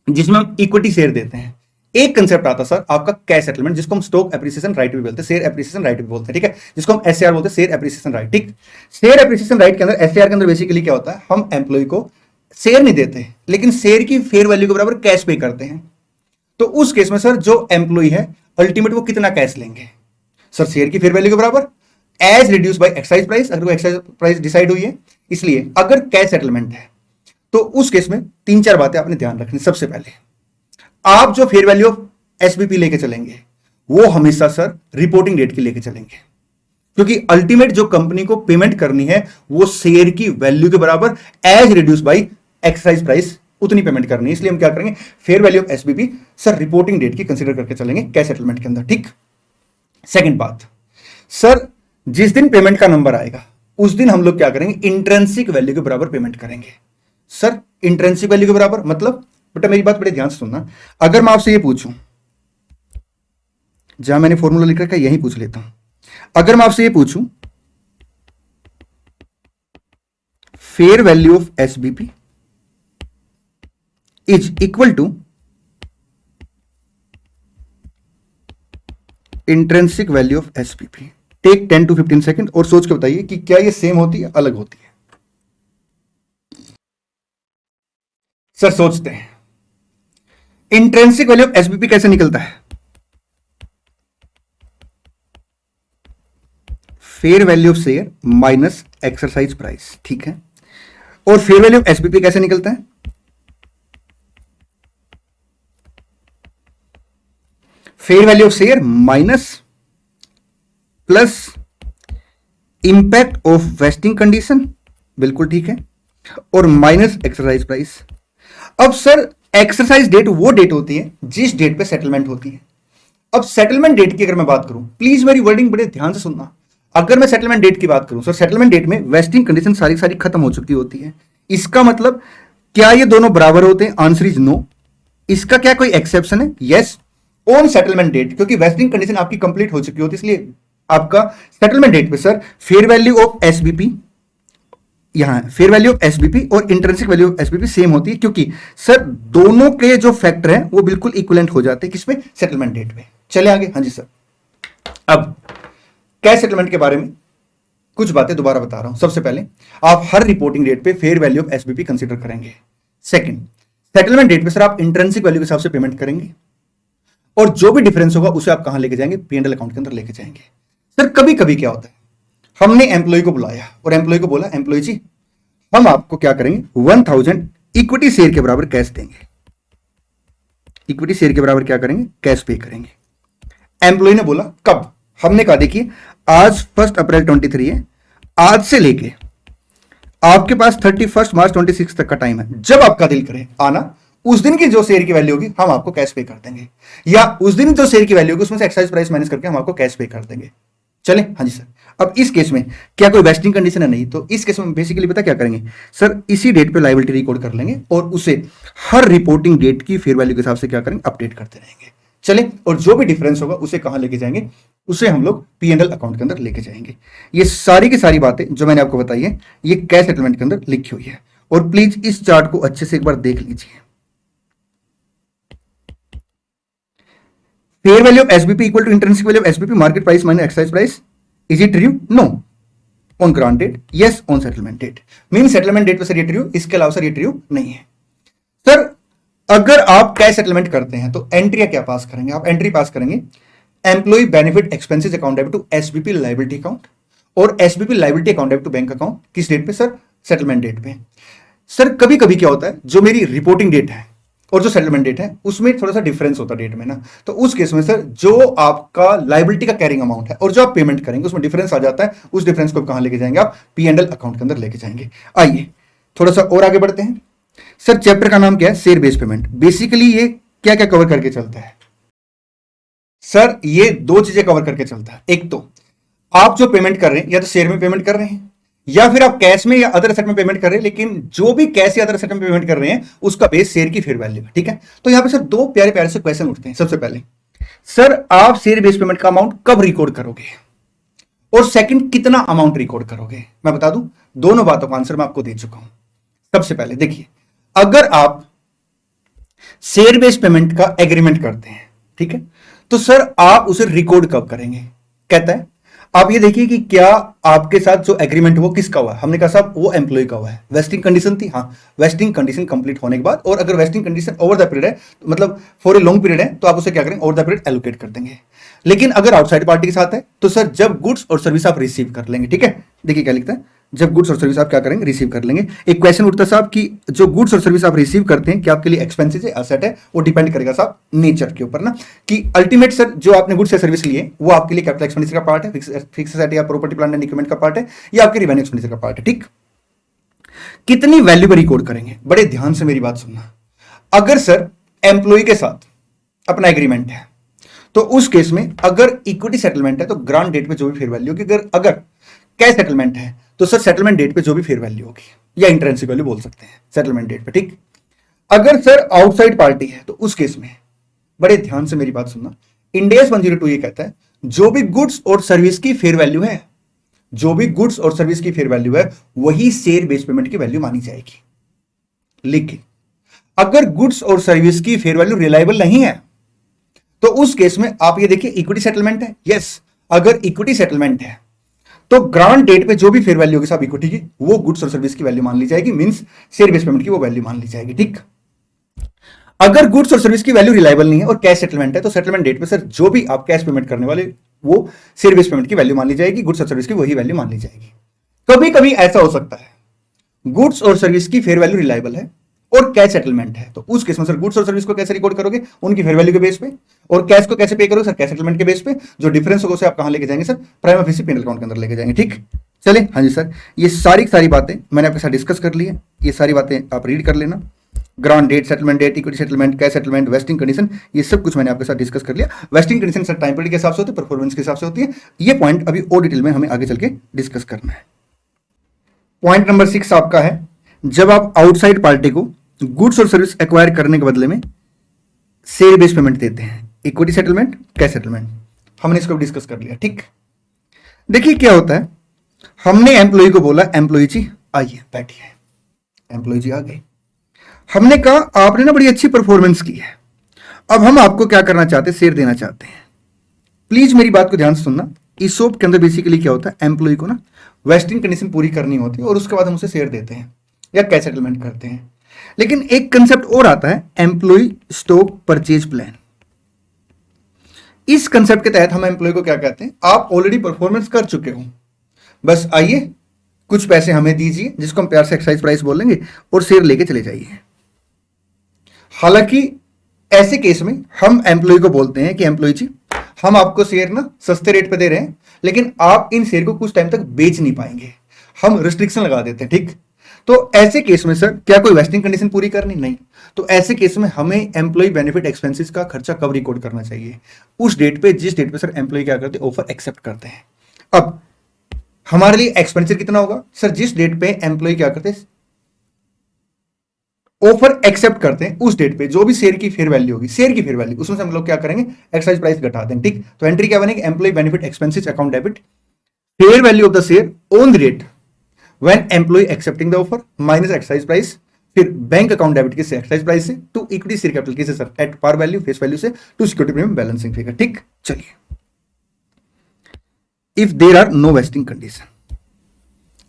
जिसमें हम इक्विटी शेयर देते हैं। एक कंसेप्ट आता सर आपका कैश सेटलमेंट, जिसको हम स्टॉक एप्रिसिएशन राइट भी बोलते हैं, शेयर एप्रिसिएशन राइट भी बोलते हैं, ठीक है, जिसको हम एसएआर बोलते हैं, शेयर एप्रिसिएशन राइट। ठीक, शेयर एप्रिसिएशन राइट के अंदर, एसएआर के अंदर बेसिकली क्या होता है, हम एम्प्लॉय को शेयर नहीं देते लेकिन शेयर की फेयर वैल्यू के बराबर कैश पे करते हैं। तो उस केस में सर जो एम्प्लॉय है अल्टीमेट वो कितना कैश लेंगे सर, शेयर की फेयर वैल्यू के बराबर as reduce by excise price, अगर वो एक्साइज प्राइस डिसाइड हुई है। इसलिए अगर कैश सेटलमेंट है तो उस केस में 3-4 बातें आपने ध्यान रखनी। सबसे पहले आप जो फेयर वैल्यू ऑफ एसबीपी लेके चलेंगे वो हमेशा सर रिपोर्टिंग डेट की लेके चलेंगे, क्योंकि अल्टीमेट जो कंपनी को पेमेंट करनी है वो शेयर की वैल्यू के बराबर as reduce by excise price उतनी पेमेंट करनी है। इसलिए हम क्या करेंगे, fair value of SBP sir reporting date की कंसीडर करके चलेंगे कैश सेटलमेंट के अंदर। ठीक, सेकंड बात सर, जिस दिन पेमेंट का नंबर आएगा उस दिन हम लोग क्या करेंगे, इंट्रिंसिक वैल्यू के बराबर पेमेंट करेंगे। सर इंट्रिंसिक वैल्यू के बराबर मतलब, बेटा मेरी बात बड़े ध्यान से सुनना, अगर मैं आपसे ये पूछूं, जहां मैंने फॉर्मूला लिख रखा है यही पूछ लेता हूं, अगर मैं आपसे ये पूछूं fair value of SBP is equal to intrinsic value of SBP, take 10 to 15 second और सोच के बताइए कि क्या ये सेम होती है अलग होती है। सर सोचते हैं, इंट्रिंसिक वैल्यू ऑफ एसबीपी कैसे निकलता है, fair value of share minus exercise price, ठीक है। और फेयर वैल्यू ऑफ एसबीपी कैसे निकलता है, fair value of share minus plus impact of wasting condition, बिल्कुल ठीक है, और माइनस एक्सरसाइज प्राइस। अब सर एक्सरसाइज डेट वो डेट होती है जिस डेट पे सेटलमेंट होती है। अब सेटलमेंट डेट की अगर मैं बात करूं, प्लीज मेरी वर्डिंग बड़े ध्यान से सुनना, अगर मैं सेटलमेंट डेट की बात करूं सर, सेटलमेंट डेट में वेस्टिंग कंडीशन सारी सारी खत्म हो चुकी होती है। इसका मतलब क्या ये दोनों बराबर होते हैं, आंसर इज नो। इसका क्या कोई एक्सेप्शन है, यस, ऑन सेटलमेंट डेट, क्योंकि वेस्टिंग कंडीशन आपकी कंप्लीट हो चुकी होती है, इसलिए आपका सेटलमेंट डेट पे sir fair value of SBP, यहां फेयर वैल्यू ऑफ एसबीपी और intrinsic value of SBP same होती है, क्योंकि सर दोनों के जो फैक्टर हैं वो बिल्कुल इक्विवेलेंट हो जाते हैं किसमें, सेटलमेंट डेट पे। चले आगे, हाँ जी सर। अब कैश सेटलमेंट के बारे में कुछ बातें दोबारा बता रहा हूं। सबसे पहले आप हर रिपोर्टिंग डेट पे fair value of SBP consider करेंगे। सेकंड, सेटलमेंट डेट पे सर आप इंट्रिंसिक वैल्यू के हिसाब से पेमेंट करेंगे, और जो भी डिफरेंस होगा उसे आप कहां लेके जाएंगे, पीएनएल अकाउंट के अंदर लेके जाएंगे। सर कभी कभी क्या होता है, हमने एम्प्लॉय को बुलाया और एम्प्लॉय को बोला, एम्प्लॉय जी हम आपको क्या करेंगे, 1000 इक्विटी शेयर के बराबर कैश देंगे, इक्विटी शेयर के बराबर क्या करेंगे, कैश पे करेंगे। एम्प्लॉय ने बोला कब, हमने कहा देखिए आज 1 अप्रैल 23 है, आज से लेके आपके पास 31 मार्च 26 तक का टाइम है, जब आपका दिल करे आना, उस दिन की जो शेयर की वैल्यू होगी हम आपको कैश पे कर देंगे, या उस दिन जो शेयर की वैल्यू होगी उसमें से एक्साइज प्राइस माइनस करके हम आपको कैश पे कर देंगे। चले, हाँ जी सर। अब इस केस में क्या कोई वेस्टिंग कंडीशन है, नहीं, तो इस केस में बेसिकली पता क्या करेंगे सर, इसी डेट पे लायबिलिटी रिकॉर्ड कर लेंगे और उसे हर रिपोर्टिंग डेट की फेयर वैल्यू के हिसाब से क्या करेंगे, अपडेट करते रहेंगे। चले, और जो भी डिफरेंस होगा उसे कहां लेके जाएंगे, उसे हम लोग पीएनएल अकाउंट के अंदर लेके जाएंगे। ये सारी की सारी बातें जो मैंने आपको बताई है ये कैश सेटलमेंट के अंदर लिखी हुई है, और प्लीज इस चार्ट को अच्छे से एक बार देख लीजिए। Fair value of SBP equal to intrinsic value of SBP market price minus excise price, is it true, no, on grant date, yes, on settlement date. Mean settlement date पे सर ये ट्रू, इसके अलावा सर ये ट्रू नहीं है। सर अगर आप कैश सेटलमेंट करते हैं तो एंट्री क्या पास करेंगे, आप एंट्री पास करेंगे employee benefit expenses account debit to SBP liability account, और SBP liability account debit to bank account, किस डेट पे सर, सेटलमेंट डेट पे। सर कभी कभी क्या होता है, जो मेरी रिपोर्टिंग डेट है और जो सेटलमेंट डेट है उसमें थोड़ा सा डिफरेंस होता है डेट में ना, तो उस केस में सर जो आपका लायबिलिटी का कैरिंग अमाउंट है और जो आप पेमेंट करेंगे उसमें डिफरेंस आ जाता है, उस डिफरेंस को कहां लेके जाएंगे, आप पीएनएल अकाउंट के अंदर लेके जाएंगे। आइए थोड़ा सा और आगे बढ़ते हैं। सर चैप्टर का नाम क्या है, शेयर बेस्ड पेमेंट। बेसिकली ये क्या क्या कवर करके चलता है, सर ये दो चीजें कवर करके चलता है। एक तो आप जो पेमेंट कर रहे हैं या तो शेयर में पेमेंट कर रहे हैं या फिर आप कैश में या अदर एसेट में पेमेंट कर रहे हैं, लेकिन जो भी कैश या अदर एसेट में पेमेंट कर रहे हैं उसका बेस शेयर की फेयर वैल्यू है। ठीक है, तो यहां पे सर दो प्यारे प्यारे से क्वेश्चन उठते हैं। सबसे पहले सर आप शेयर बेस पेमेंट का अमाउंट कब रिकॉर्ड करोगे, और सेकंड कितना अमाउंट रिकॉर्ड करोगे। मैं बता दूं दोनों बातों का आंसर मैं आपको दे चुका हूं। सबसे पहले देखिए, अगर आप शेयर बेस्ड पेमेंट का एग्रीमेंट करते हैं, ठीक है, तो सर आप उसे रिकॉर्ड कब करेंगे। कहता है आप ये देखिए कि क्या आपके साथ जो एग्रीमेंट वो किसका हुआ है। हमने कहा साहब वो एम्प्लॉय का हुआ है। वेस्टिंग कंडीशन थी, हाँ वेस्टिंग कंडीशन कंप्लीट होने के बाद, और अगर wasting condition over the period है मतलब फॉर ए लॉन्ग पीरियड है तो आप उसे क्या करेंगे, ओवर द पीरियड एलोकेट कर देंगे। लेकिन अगर आउटसाइड पार्टी के साथ है तो सर जब गुड्स और सर्विस आप रिसीव कर लेंगे। ठीक है, देखिए क्या लिखता है, जब गुड्स और सर्विस आप क्या करेंगे, रिसीव कर लेंगे। एक क्वेश्चन उठता है साहब कि जो गुड्स और सर्विस आप रिसीव करते हैं क्या आपके लिए एक्सपेंसेस है, असेट है, वो डिपेंड करेगा साहब नेचर के ऊपर ना, कि अल्टीमेट सर जो आपने गुड्स या सर्विस लिए वो आपके लिए कैपिटल एक्सपेंडिचर का पार्ट है, फिक्स एसेट या प्रॉपर्टी प्लांट एंड इक्विपमेंट का पार्ट है, या आपके रिवेन्यू एक्सपेंडिचर का पार्ट है। ठीक, कितनी वैल्यू पर रिकॉर्ड करेंगे, बड़े ध्यान से मेरी बात सुनना। अगर सर एम्प्लॉय के साथ अपना एग्रीमेंट है तो उस केस में अगर इक्विटी सेटलमेंट है तो ग्रांट डेट पे जो भी फेयर वैल्यू होगी, अगर कैश सेटलमेंट है तो सर सेटलमेंट डेट पे जो भी फेयर वैल्यू होगी, या इंट्रेंसिक वैल्यू बोल सकते हैं सेटलमेंट डेट पे। ठीक, अगर सर आउटसाइड पार्टी है तो उस केस में बड़े ध्यान से मेरी बात सुनना, इंड AS 102 ये कहता है जो भी गुड्स और सर्विस की फेयर वैल्यू है, जो भी गुड्स और सर्विस की फेयर वैल्यू है वही शेयर बेस्ड पेमेंट की वैल्यू मानी जाएगी। लेकिन अगर गुड्स और सर्विस की फेयर वैल्यू रिलायबल नहीं है तो उस केस में आप ये देखिए इक्विटी सेटलमेंट है। यस, अगर इक्विटी सेटलमेंट है तो ग्रांट डेट पे जो भी फेयर वैल्यू होगी साहब इक्विटी की, वो गुड्स और सर्विस की वैल्यू मान ली जाएगी, मींस शेयर बेस्ड पेमेंट की वो वैल्यू मान ली जाएगी। ठीक, अगर गुड्स और सर्विस की वैल्यू रिलायबल नहीं है और कैश सेटलमेंट है तो सेटलमेंट डेट पे सर जो भी आप कैश पेमेंट करने वाले वो शेयर बेस्ड पेमेंट की वैल्यू मान ली जाएगी, गुड्स और सर्विस की वही वैल्यू मान ली जाएगी। कभी कभी ऐसा हो सकता है गुड्स और सर्विस की फेयर वैल्यू रिलायबल है और कैश सेटलमेंट है, तो उस केस में सर गुड्स और सर्विस को कैसे रिकॉर्ड करोगे, उनकी फेयर वैल्यू के बेस पे, और कैश को कैसे पे करोगे सर कैश सेटलमेंट के बेस पे। जो डिफरेंस होगा उसे आप कहां लेके जाएंगे sir, prime office panel account के अंदर लेके जाएंगे। ठीक, चले, हाँ जी सर, ये सारी बातें मैंने आपके साथ डिस्कस कर ली है, ये सारी बातें आप रीड कर लेना। Grant date, settlement date, equity settlement, cash settlement, vesting condition, ये सब कुछ मैंने आपके साथ डिस्कस कर लिया। Vesting condition sir time period के हिसाब से होती है, परफॉर्मेंस के हिसाब से होती है। ये पॉइंट अभी और डिटेल में हमें आगे चल के डिस्कस करना है। पॉइंट नंबर 6 आपका है, जब आप आउटसाइड पार्टी को गुड्स और सर्विस एक्वायर करने के बदले में शेयर बेस्ड पेमेंट देते हैं, इक्विटी सेटलमेंट, कैश सेटलमेंट, हमने इसको डिस्कस कर लिया। ठीक, देखिए क्या होता है, हमने एम्प्लॉय को बोला एम्प्लॉय जी आइए बैठिए, एम्प्लॉय जी आ गए। हमने कहा आपने ना बड़ी अच्छी परफॉर्मेंस की है, अब हम आपको क्या करना चाहते हैं, शेयर देना चाहते हैं। प्लीज मेरी बात को ध्यान से सुनना। ईसोप के अंदर बेसिकली क्या होता है, एम्प्लॉय को ना वेस्टिंग कंडीशन पूरी करनी होती है और उसके बाद हम उसे शेयर देते हैं या कैश सेटलमेंट करते हैं। लेकिन एक कंसेप्ट और आता है, एम्प्लॉय स्टॉक परचेज प्लान। इस कंसेप्ट के तहत हम एम्प्लॉय को क्या कहते हैं, आप ऑलरेडी परफॉर्मेंस कर चुके हो, बस आइए कुछ पैसे हमें दीजिए, जिसको हम प्यार से एक्साइज प्राइस बोलेंगे, और शेयर लेके चले जाइए। हालांकि ऐसे केस में हम एम्प्लॉय को बोलते हैं कि एम्प्लॉय जी हम आपको शेयर ना सस्ते रेट पे दे रहे हैं, लेकिन आप इन शेयर को कुछ टाइम तक बेच नहीं पाएंगे, हम रिस्ट्रिक्शन लगा देते हैं। ठीक, तो ऐसे केस में सर क्या कोई वेस्टिंग कंडीशन पूरी करनी, नहीं, तो ऐसे केस में हमें एम्प्लॉय बेनिफिट एक्सपेंसेस का खर्चा कब रिकॉर्ड करना चाहिए, उस डेट पे, जिस डेट पे सर एम्प्लॉय क्या करते हैं, ऑफर एक्सेप्ट करते हैं। अब हमारे लिए एक्सपेंसिव कितना होगा सर, जिस डेट पे एम्प्लॉय क्या करते हैं, ऑफर एक्सेप्ट करते हैं, उस डेट पे जो भी शेयर की फेयर वैल्यू होगी, शेयर की फेयर वैल्यू, उसमें से हम लोग क्या करेंगे, एक्साइज प्राइस घटा देंगे। ठीक, तो एंट्री क्या बनेगी, employee benefit expenses account debit fair value of the share on the date when employee accepting the offer minus excise price, फिर बैंक अकाउंट डेबिट किससे, एक्साइज प्राइस से, टू इक्विटी शेयर कैपिटल किससे sir, at par value face value से, to security premium balancing figure. ठीक, चलिए, if there are no vesting condition,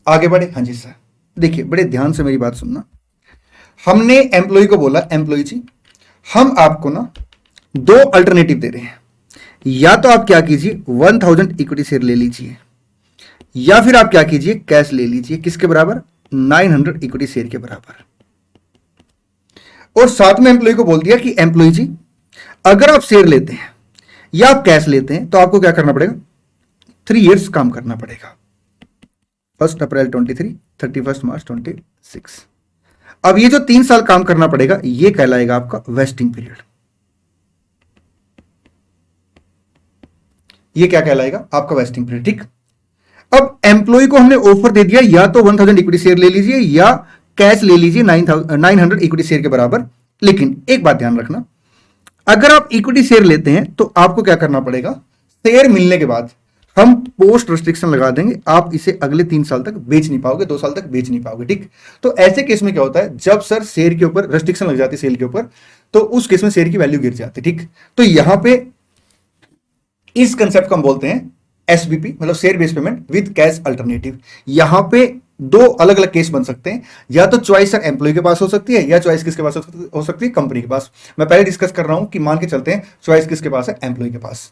आगे बढ़े। हाँ जी सर, देखिए बड़े ध्यान से मेरी बात सुनना। हमने एम्प्लॉय को बोला एम्प्लॉय जी हम आपको ना दो अल्टरनेटिव दे रहे हैं, या तो आप क्या कीजिए 1000 इक्विटी शेयर ले लीजिए, या फिर आप क्या कीजिए कैश ले लीजिए, किसके बराबर, 900 इक्विटी शेयर के बराबर। और साथ में एम्प्लॉय को बोल दिया कि एम्प्लॉय जी अगर आप शेयर लेते हैं या आप कैश लेते हैं तो आपको क्या करना पड़ेगा, 3 इयर्स काम करना पड़ेगा, 1 अप्रैल 23, 31 मार्च 26। अब ये जो 3 साल काम करना पड़ेगा ये कहलाएगा आपका वेस्टिंग पीरियड। ये क्या कहलाएगा? आपका वेस्टिंग पीरियड। ठीक, अब एम्प्लॉय को हमने ऑफर दे दिया या तो 1000 इक्विटी शेयर ले लीजिए या कैश ले लीजिए 900 इक्विटी शेयर के बराबर। लेकिन एक बात ध्यान रखना, अगर आप इक्विटी शेयर लेते हैं तो आपको क्या करना पड़ेगा? शेयर मिलने के बाद हम पोस्ट रेस्ट्रिक्शन लगा देंगे, आप इसे अगले 3 साल तक बेच नहीं पाओगे, 2 साल तक बेच नहीं पाओगे। ठीक, तो ऐसे केस में क्या होता है, जब सर शेयर के ऊपर रेस्ट्रिक्शन लग जाती है सेल के ऊपर, तो उस केस में शेयर की वैल्यू गिर जाती है। ठीक, तो यहां पे इस कंसेप्ट को हम बोलते हैं एसबीपी, मतलब share based payment with cash alternative. यहां पे दो अलग अलग केस बन सकते हैं, या तो चॉइस सर एम्प्लॉय के पास हो सकती है या चॉइस किसके पास हो सकती है? कंपनी के पास। मैं पहले डिस्कस कर रहा हूं कि मान के चलते हैं चॉइस किसके पास है? एम्प्लॉय के पास।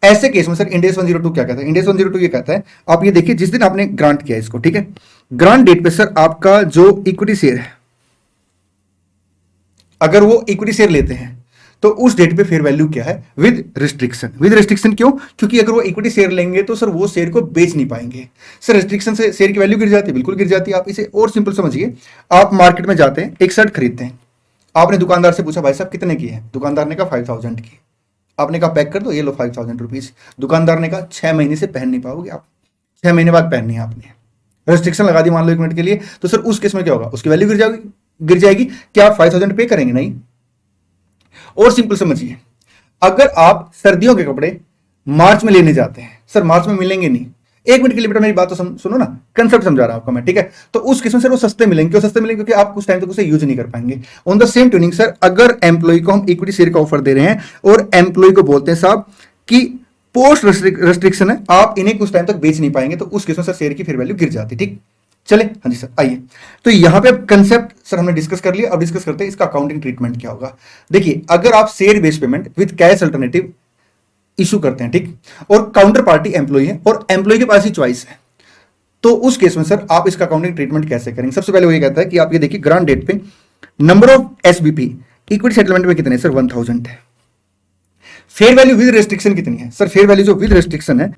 ऐसे केस में सर इंड AS 102 क्या कहता है? इंड AS 102 ये कहता है, आप ये देखिए जिस दिन आपने ग्रांट किया इसको, ठीक है, ग्रांट डेट पे सर आपका जो इक्विटी शेयर है, अगर वो इक्विटी शेयर लेते हैं तो उस डेट पे फेयर वैल्यू क्या है? With restriction. विद रिस्ट्रिक्शन क्यों? क्योंकि अगर वो इक्विटी शेयर लेंगे तो सर वो शेयर को बेच नहीं पाएंगे। सर रिस्ट्रिक्शन से शेयर की वैल्यू गिर जाती है, बिल्कुल गिर जाती है। आप इसे और सिंपल समझिए, आप मार्केट में जाते हैं, एक शर्ट खरीदते हैं, आपने दुकानदार से पूछा भाई साहब कितने की है? दुकानदार ने कहा 5000 की। आपने कहा पैक कर दो, ये लो 5000 रुपीज। दुकानदार ने कहा 6 महीने से पहन नहीं पाओगे आप, 6 महीने बाद पहननी है आपने। रेस्ट्रिक्शन लगा दी मान लो 1 मिनट के लिए, तो सर उस केस में क्या होगा? उसकी वैल्यू गिर जाएगी। क्या आप 5000 पे करेंगे? नहीं। और सिंपल समझिए, अगर आप सर्दियों के कपड़े मार्च में लेने जाते हैं, सर मार्च में मिलेंगे नहीं। 1 मिनट के लिए बेटा मेरी बात तो सुनो ना, कंसेप्ट समझा रहा हूं आपको मैं, ठीक है? तो उस केस में सर वो सस्ते मिलेंगे। क्यों सस्ते मिलेंगे? क्योंकि आप कुछ टाइम तक उसे यूज नहीं कर पाएंगे। On the same tuning sir, अगर एम्प्लॉय को हम इक्विटी शेयर का ऑफर दे रहे हैं और एम्प्लॉय को बोलते हैं साहब कि पोस्ट रेस्ट्रिक्शन है, आप इन्हें कुछ टाइम तक बेच नहीं पाएंगे, तो उस केस में सर शेयर की फेयर वैल्यू गिर जाती। ठीक, चले, हाँ जी सर आइए। तो यहां पे कंसेप्ट सर हमने डिस्कस कर लिया, अब डिस्कस करते हैं इसका अकाउंटिंग ट्रीटमेंट क्या होगा। देखिए, अगर आप share based payment with cash alternative issue करते हैं, ठीक, और काउंटर पार्टी एम्प्लॉय है और एम्प्लॉय के पास ही चॉइस है, तो उस केस में सर आप इसका अकाउंटिंग ट्रीटमेंट कैसे करेंगे? सबसे पहले वो ये कहता है कि आप ये देखिए ग्रांट डेट पे number of SBP equity settlement में कितने? सर 1000 है। फेयर वैल्यू विद रेस्ट्रिक्शन कितनी है? सर फेयर वैल्यू जो विद रेस्ट्रिक्शन है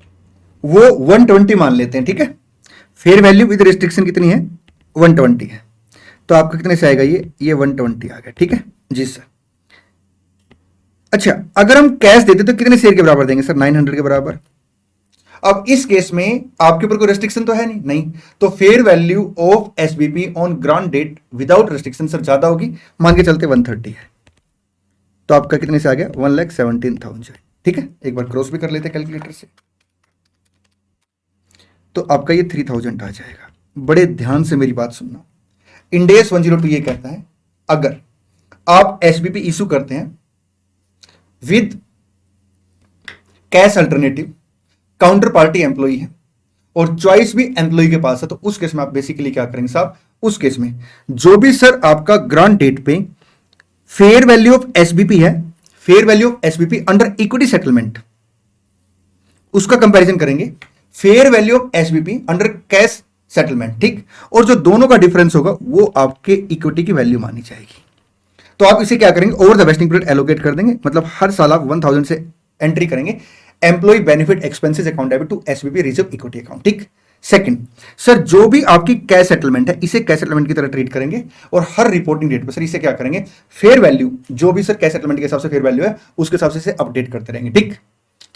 वो 120 मान लेते हैं, ठीक है। फेयर वैल्यू विद रेस्ट्रिक्शन कितनी है? 120 है। तो आपका कितने से आएगा? ये 120 आ गया, ठीक है जी सर। अच्छा, अगर हम कैश देते तो कितने शेयर के बराबर देंगे? सर 900 के बराबर। अब इस केस में आपके ऊपर कोई रेस्ट्रिक्शन तो है नहीं, तो fair value of SBP on grant date without restriction sir ज्यादा होगी, मान के चलते 130 है। तो आपका कितने से आ गया? 1,17,000, ठीक है। एक बार क्रॉस भी कर लेते हैं कैलकुलेटर से, तो आपका ये 3000 आ जाएगा। बड़े ध्यान से मेरी बात सुनना, इंड AS 102 ये कहता है अगर आप एसबीपी इशू करते हैं with cash alternative, counter party employee है और चॉइस भी एम्प्लॉय के पास है, तो उस केस में आप बेसिकली क्या करेंगे साहब? उस केस में जो भी सर आपका ग्रांट डेट पे फेयर वैल्यू ऑफ एसबीपी है, fair value of SBP under equity settlement, उसका कंपैरिजन करेंगे fair value of SBP under cash settlement, ठीक। और जो दोनों का डिफरेंस होगा वो आपके इक्विटी की वैल्यू मानी जाएगी। तो आप इसे क्या करेंगे? Over the vesting period allocate कर देंगे, मतलब हर साल आप 1000 से एंट्री करेंगे employee benefit expenses account debit to SBP reserve equity account, ठीक। सेकंड सर, जो भी आपकी कैश सेटलमेंट है इसे कैश सेटलमेंट की तरह ट्रीट करेंगे और हर रिपोर्टिंग डेट पर सर इसे क्या करेंगे? फेयर वैल्यू जो भी सर कैश सेटलमेंट के हिसाब से फेयर वैल्यू है उसके हिसाब से इसे अपडेट करते रहेंगे, ठीक।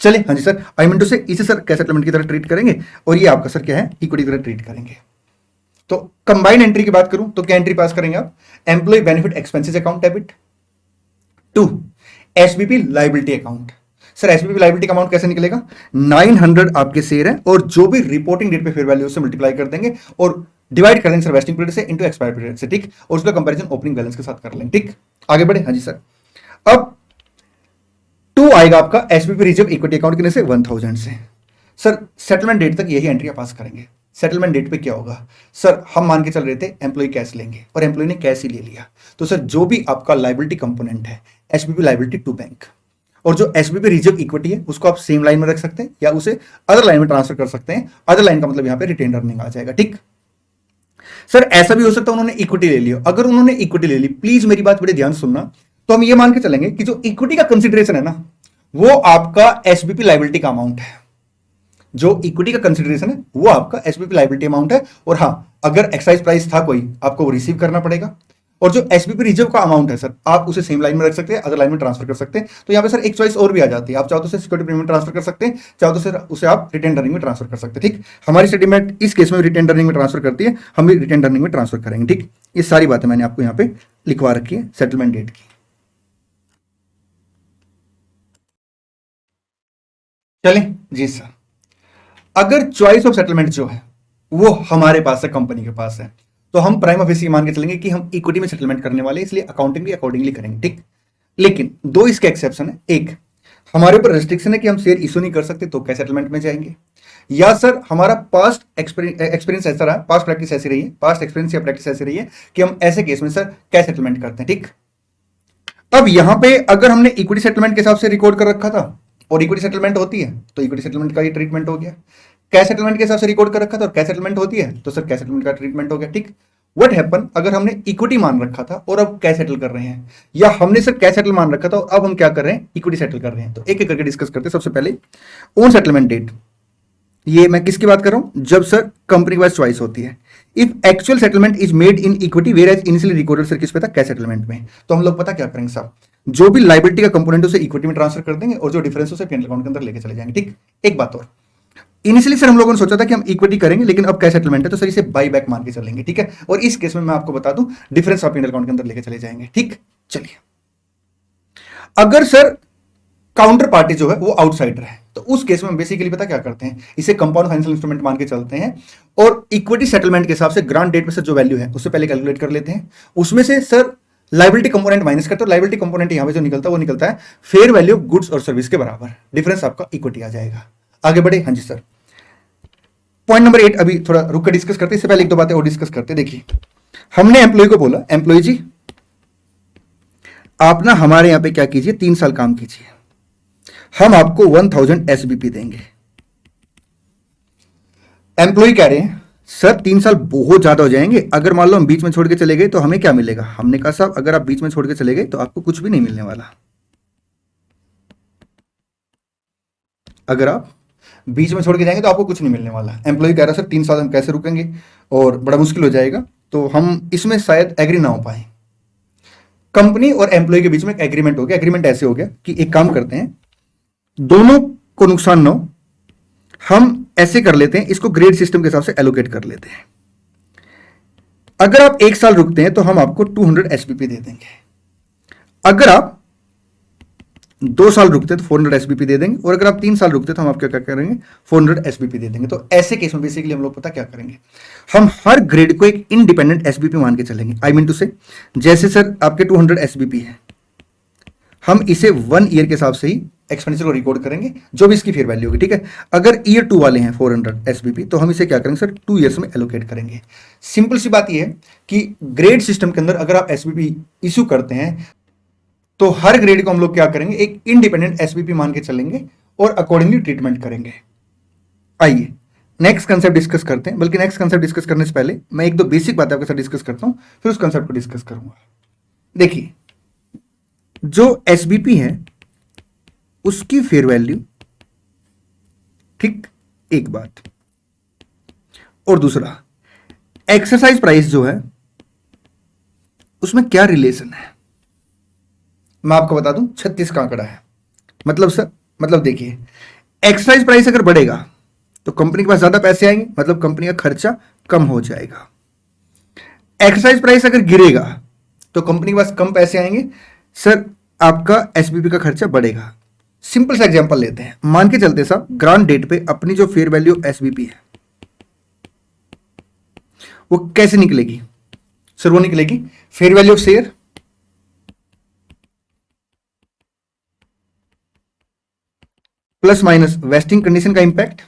चलिए, हाँ जी सर, आई मीन टू से इसे सर कैश सेटलमेंट की तरह ट्रीट करेंगे और ये आपका सर क्या है? इक्विटी की तरह ट्रीट करेंगे। तो कंबाइंड एंट्री की बात करूं तो क्या एंट्री पास करेंगे आप? Employee benefit expenses account debit to SBP liability account. Sir SBP liability का अमाउंट कैसे निकलेगा? 900 आपके शेयर है और जो भी रिपोर्टिंग डेट पे फेयर वैल्यू से मल्टीप्लाई कर देंगे और डिवाइड कर देंगे सर वेस्टिंग पीरियड से इनटू एक्सपायर पीरियड से, ठीक। और उसका कंपैरिजन ओपनिंग बैलेंस के साथ कर लेंगे, ठीक। आगे बढ़े, हाँ जी सर। अब 2 आएगा आपका एसबीपी रिजर्व इक्विटी अकाउंट कितने से? 1000 से। सर सेटलमेंट डेट तक यही एंट्री पास करेंगे। सेटलमेंट डेट पे क्या होगा? सर हम मान के चल रहे थे एम्प्लॉय कैश लेंगे और एम्प्लॉय ने कैश ही ले लिया, तो सर जो भी आपका लायबिलिटी कंपोनेंट है एसबीपी लायबिलिटी टू बैंक, और जो एसबीपी रिजर्व इक्विटी है उसको आप सेम लाइन में रख सकते हैं या उसे अदर लाइन में ट्रांसफर कर सकते हैं। अदर लाइन का मतलब यहां पे रिटेन अर्निंग आ जाएगा, ठीक। सर ऐसा भी हो सकता है उन्होंने इक्विटी ले लिया। अगर उन्होंने इक्विटी ले ली, प्लीज मेरी बात बड़े ध्यान सुनना, तो हम ये मान के चलेंगे कि जो इक्विटी का कंसिडरेशन है ना वो आपका एसबीपी लायबिलिटी का अमाउंट है। जो इक्विटी का कंसिडरेशन है वो आपका एसबीपी लायबिलिटी अमाउंट है। और हाँ, अगर एक्साइज प्राइस था कोई, आपको वो रिसीव करना पड़ेगा। और जो एसबीपी रिजर्व का अमाउंट है सर, आप उसे सेम लाइन में रख सकते हैं, अदर लाइन में ट्रांसफर कर सकते हैं। तो यहाँ पे सर एक चॉइस और भी आ जाती है, आप चाहो तो सिक्योरिटी प्रीमियम ट्रांसफर कर सकते हैं, चाहो तो सर उसे आप रिटेन अर्निंग में ट्रांसफर कर सकते हैं। ठीक, हमारी स्टेटमेंट इस केस में रिटेन अर्निंग में ट्रांसफर करती है, हम भी रिटेन अर्निंग में ट्रांसफर करेंगे। ठीक, ये सारी बातें मैंने आपको यहाँ पे लिखवा रखी है सेटलमेंट डेट की। चलें जी सर, अगर चॉइस ऑफ सेटलमेंट जो है वो हमारे पास है, कंपनी के पास है, तो हम प्राइम ऑफिस मान के चलेंगे कि हम इक्विटी में सेटलमेंट करने वाले, इसलिए अकाउंटिंग भी अकॉर्डिंगली करेंगे। ठीक, लेकिन दो इसके एक्सेप्शन है। एक, हमारे ऊपर रेस्ट्रिक्शन है कि हम शेयर इशू नहीं कर सकते, तो कैश सेटलमेंट में जाएंगे। या सर हमारा पास्ट एक्सपीरियंस ऐसा रहा, पास्ट प्रैक्टिस ऐसी रही है, पास्ट एक्सपीरियंस या प्रैक्टिस ऐसी रही है कि हम ऐसे केस में सर कैश सेटलमेंट करते हैं। ठीक, अब यहां पे अगर हमने इक्विटी सेटलमेंट के हिसाब से रिकॉर्ड कर रखा था और इक्विटी सेटलमेंट होती है तो इक्विटी सेटलमेंट का ये ट्रीटमेंट हो गया। कैश सेटलमेंट के हिसाब से रिकॉर्ड कर रखा था और कैश सेटलमेंट होती है तो सर कैश सेटलमेंट का ट्रीटमेंट हो गया। ठीक, व्हाट हैपन अगर हमने इक्विटी मान रखा था और अब कैश सेटल कर रहे हैं, या हमने सर कैश सेटल मान रखा था और अब हम क्या कर रहे हैं, इक्विटी सेटल कर रहे हैं। तो एक एक करके डिस्कस करते हैं। सबसे पहले ओन सेटलमेंट डेट, ये मैं किसकी बात कर रहा हूं, जब सर कंपनी के पास चॉइस होती है। If actual settlement is made in equity whereas initially recorded sir किस पे था, कैश सेटलमेंट में। तो हम लोग पता क्या करेंगे साहब, जो भी लाइबिलिटी का कंपोनेंट उसे इक्विटी में ट्रांसफर कर देंगे और जो डिफरेंस उसे पी&एल अकाउंट के अंदर लेके चले जाएंगे। ठीक, एक बात और, इनिशियली सर हम लोगों ने सोचा था कि हम इक्विटी करेंगे, लेकिन अब कैश सेटलमेंट है तो सर इसे बाई बैक मान के चलेंगे। ठीक है, और इस केस में मैं आपको बता दूं डिफरेंस आप पी&एल अकाउंट के अंदर लेके चले जाएंगे। ठीक, चलिए, अगर सर काउंटर पार्टी जो है वो आउटसाइडर है तो उस केस में बेसिकली पता क्या करते हैं, इसे कंपाउंड फाइनेंशियल इंस्ट्रूमेंट मान के चलते हैं और इक्विटी सेटलमेंट के हिसाब से ग्रांट डेट में सर जो वैल्यू है उससे पहले कैलकुलेट कर लेते हैं, उसमें से सर लाइबिलिटी कंपोनेंट माइनस करते हैं। लाइबिलिटी कंपोनेंट यहां पे जो निकलता है वो निकलता है फेयर वैल्यू ऑफ गुड्स और सर्विस के बराबर, डिफरेंस आपका इक्विटी आ जाएगा। आगे बढ़े, हाँ जी सर, पॉइंट नंबर 8 अभी थोड़ा रुक कर डिस्कस करते हैं, इससे पहले एक दो बातें और डिस्कस करते हैं। देखिए, हमने एम्प्लॉय को बोला, एम्प्लॉय जी आप ना हमारे यहां पे क्या कीजिए, 3 साल काम कीजिए, हम आपको 1000 एसबीपी देंगे। एम्प्लॉय कह रहे हैं सर 3 साल बहुत ज्यादा हो जाएंगे, अगर मान लो हम बीच में छोड़ के चले गए तो हमें क्या मिलेगा। हमने कहा साहब अगर आप बीच में छोड़ के चले गए तो आपको कुछ भी नहीं मिलने वाला। अगर आप बीच में छोड़ के जाएंगे तो आपको कुछ नहीं मिलने वाला। एम्प्लॉय कह रहा है सर 3 साल हम कैसे रुकेंगे और बड़ा मुश्किल हो जाएगा, तो हम इसमें शायद एग्री ना हो पाए। कंपनी और एम्प्लॉय के बीच में एक एग्रीमेंट हो गया। एग्रीमेंट ऐसे हो गया कि एक काम करते हैं, दोनों को नुकसान ना हो, हम ऐसे कर लेते हैं, इसको ग्रेड सिस्टम के हिसाब से एलोकेट कर लेते हैं। अगर आप 1 साल रुकते हैं तो हम आपको 200 एसबीपी दे देंगे, अगर आप 2 साल रुकते हैं तो 400 एसबीपी दे देंगे, और अगर आप 3 साल रुकते हैं तो हम आपको क्या करेंगे, 400 एसबीपी दे देंगे। तो ऐसे केस में बेसिकली हम लोग पता क्या करेंगे, हम हर ग्रेड को एक इंडिपेंडेंट एसबीपी मान के चलेंगे। आई मीन टू से, जैसे सर आपके 200 एसबीपी है, हम इसे 1 ईयर के हिसाब से ही एक्सपेंडिचर को रिकॉर्ड करेंगे, जो भी इसकी फेयर वैल्यू होगी। ठीक है, अगर ईयर 2 वाले हैं 400 एसबीपी तो हम इसे क्या करेंगे सर, 2 ईयर्स में एलोकेट करेंगे। सिंपल सी बात यह है कि ग्रेड सिस्टम के अंदर अगर आप एसबीपी इशू करते हैं तो हर ग्रेड को हम लोग क्या करेंगे, एक इंडिपेंडेंट एसबीपी मान के चलेंगे और अकॉर्डिंगली ट्रीटमेंट करेंगे। आइए नेक्स्ट कंसेप्ट डिस्कस करते हैं, बल्कि नेक्स्ट कंसेप्ट डिस्कस करने से पहले मैं एक दो बेसिक बातें आपके साथ डिस्कस करता हूं, फिर उस कंसेप्ट को डिस्कस करूंगा। देखिए, जो एसबीपी है उसकी फेयर वैल्यू, ठीक, एक बात, और दूसरा एक्सरसाइज प्राइस जो है उसमें क्या रिलेशन है, मैं आपको बता दूं 36 का आंकड़ा है। मतलब सर, मतलब देखिए, एक्सरसाइज प्राइस अगर बढ़ेगा तो कंपनी के पास ज्यादा पैसे आएंगे, मतलब कंपनी का खर्चा कम हो जाएगा। एक्सरसाइज प्राइस अगर गिरेगा तो कंपनी के पास कम पैसे आएंगे, सर आपका एसबीपी का खर्चा बढ़ेगा। सिंपल सा एग्जांपल लेते हैं, मान के चलते साहब ग्रांट डेट पे अपनी जो फेयर वैल्यू एसबीपी है वो कैसे निकलेगी सर, वो निकलेगी fair value of share plus minus vesting condition का इंपैक्ट,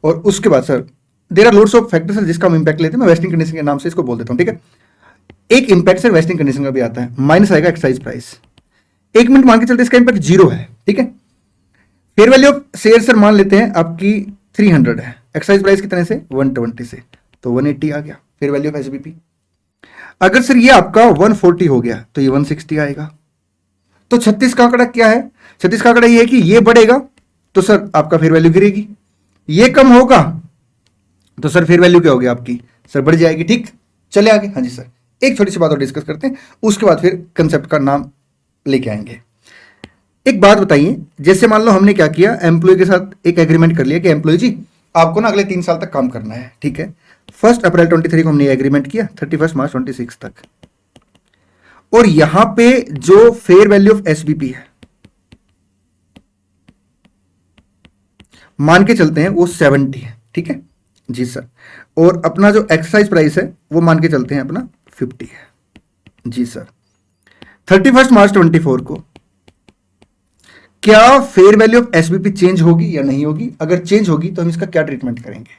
और उसके बाद sir there are loads of factors जिसका हम इंपैक्ट लेते हैं, मैं वेस्टिंग कंडीशन के नाम से इसको बोल देता हूं। ठीक है, एक इंपैक्ट सर वेस्टिंग कंडीशन का भी आता है, माइनस आएगा एक्सरसाइज प्राइस। 1 मिनट मान के चलते इसका इंपैक्ट 0 है। ठीक है, fair value of share sir मान लेते हैं आपकी 300 है, एक्सरसाइज प्राइस कितने से 120 से, तो 180 आ गया फेयर वैल्यू ऑफ एसबीपी। अगर सर ये आपका 140 हो गया तो ये 160 आएगा। तो 36 का आंकड़ा क्या है, 36 का आंकड़ा ये है कि ये बढ़ेगा तो सर आपका फेयर वैल्यू गिरेगी, ये कम होगा तो सर फेयर वैल्यू क्या होगी आपकी, सर बढ़ जाएगी। ठीक, चले आगे, हाँ जी सर, एक छोटी सी बात और डिस्कस करते हैं, उसके बाद फिर कंसेप्ट का नाम लेके आएंगे। एक बात बताइए, जैसे मान लो हमने क्या किया, एम्प्लॉय के साथ एक एग्रीमेंट कर लिया कि एम्प्लॉय जी आपको ना अगले 3 साल तक काम करना है, ठीक है। 1 अप्रैल 23 को हमने एग्रीमेंट किया, 31 मार्च 26 तक। और यहां पे जो फेयर वैल्यू ऑफ एसबीपी है मान के चलते हैं वो 70 है, ठीक है जी सर। और अपना जो एक्सरसाइज प्राइस है वो मान के चलते हैं अपना 50 है जी सर। 31 मार्च 24 को क्या fair value of SBP change होगी या नहीं होगी? अगर चेंज होगी तो हम इसका क्या ट्रीटमेंट करेंगे?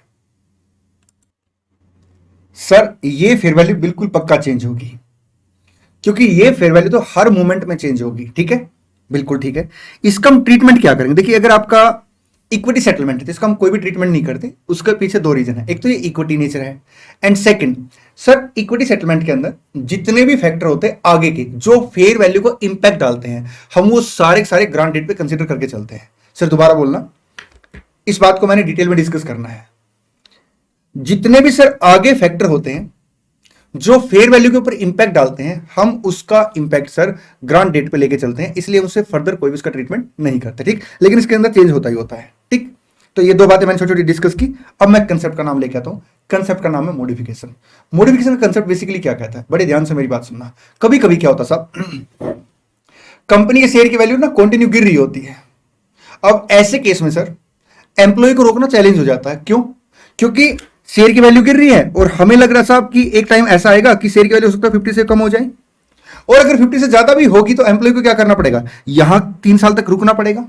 सर ये फेयर वैल्यू बिल्कुल पक्का चेंज होगी, क्योंकि ये फेयर वैल्यू तो हर मोमेंट में चेंज होगी, ठीक है, बिल्कुल ठीक है। इसका हम ट्रीटमेंट क्या करेंगे? देखिए, अगर आपका इक्विटी सेटलमेंट है तो इसका हम कोई भी ट्रीटमेंट नहीं करते। उसके पीछे 2 रीजन है, एक तो ये इक्विटी नेचर है, and second sir equity settlement के अंदर जितने भी फैक्टर होते हैं आगे के जो फेयर वैल्यू को इंपैक्ट डालते हैं, हम वो सारे सारे ग्रांट डेट पे कंसीडर करके चलते हैं। सर दोबारा बोलना, इस बात को मैंने डिटेल में डिस्कस करना है। जितने भी सर आगे फैक्टर होते हैं जो फेयर वैल्यू के ऊपर इंपैक्ट डालते हैं, हम उसका इंपैक्ट सर ग्रांट डेट पे लेके चलते हैं, इसलिए उससे फर्दर कोई भी उसका ट्रीटमेंट नहीं करते, ठीक। लेकिन इसके अंदर चेंज होता ही होता है, ठीक। तो ये 2 बातें मैंने छोटी छोटी डिस्कस की। अब मैं कंसेप्ट का नाम लेके आता हूं। कंसेप्ट का नाम है मॉडिफिकेशन। मॉडिफिकेशन का कंसेप्ट बेसिकली क्या कहता है, बड़े ध्यान से मेरी बात सुनना। कभी कभी क्या होता साहब, कंपनी के शेयर की वैल्यू ना कंटिन्यू गिर रही होती है। अब ऐसे केस में सर एम्प्लॉय को रोकना चैलेंज हो जाता है। क्यों? क्योंकि शेयर की वैल्यू गिर रही है और हमें लग रहा साहब कि एक टाइम ऐसा आएगा कि शेयर की वैल्यू हो सकता है 50 से कम हो जाए, और अगर 50 से ज्यादा भी होगी तो एम्प्लॉय को क्या करना पड़ेगा, यहां 3 साल तक रुकना पड़ेगा।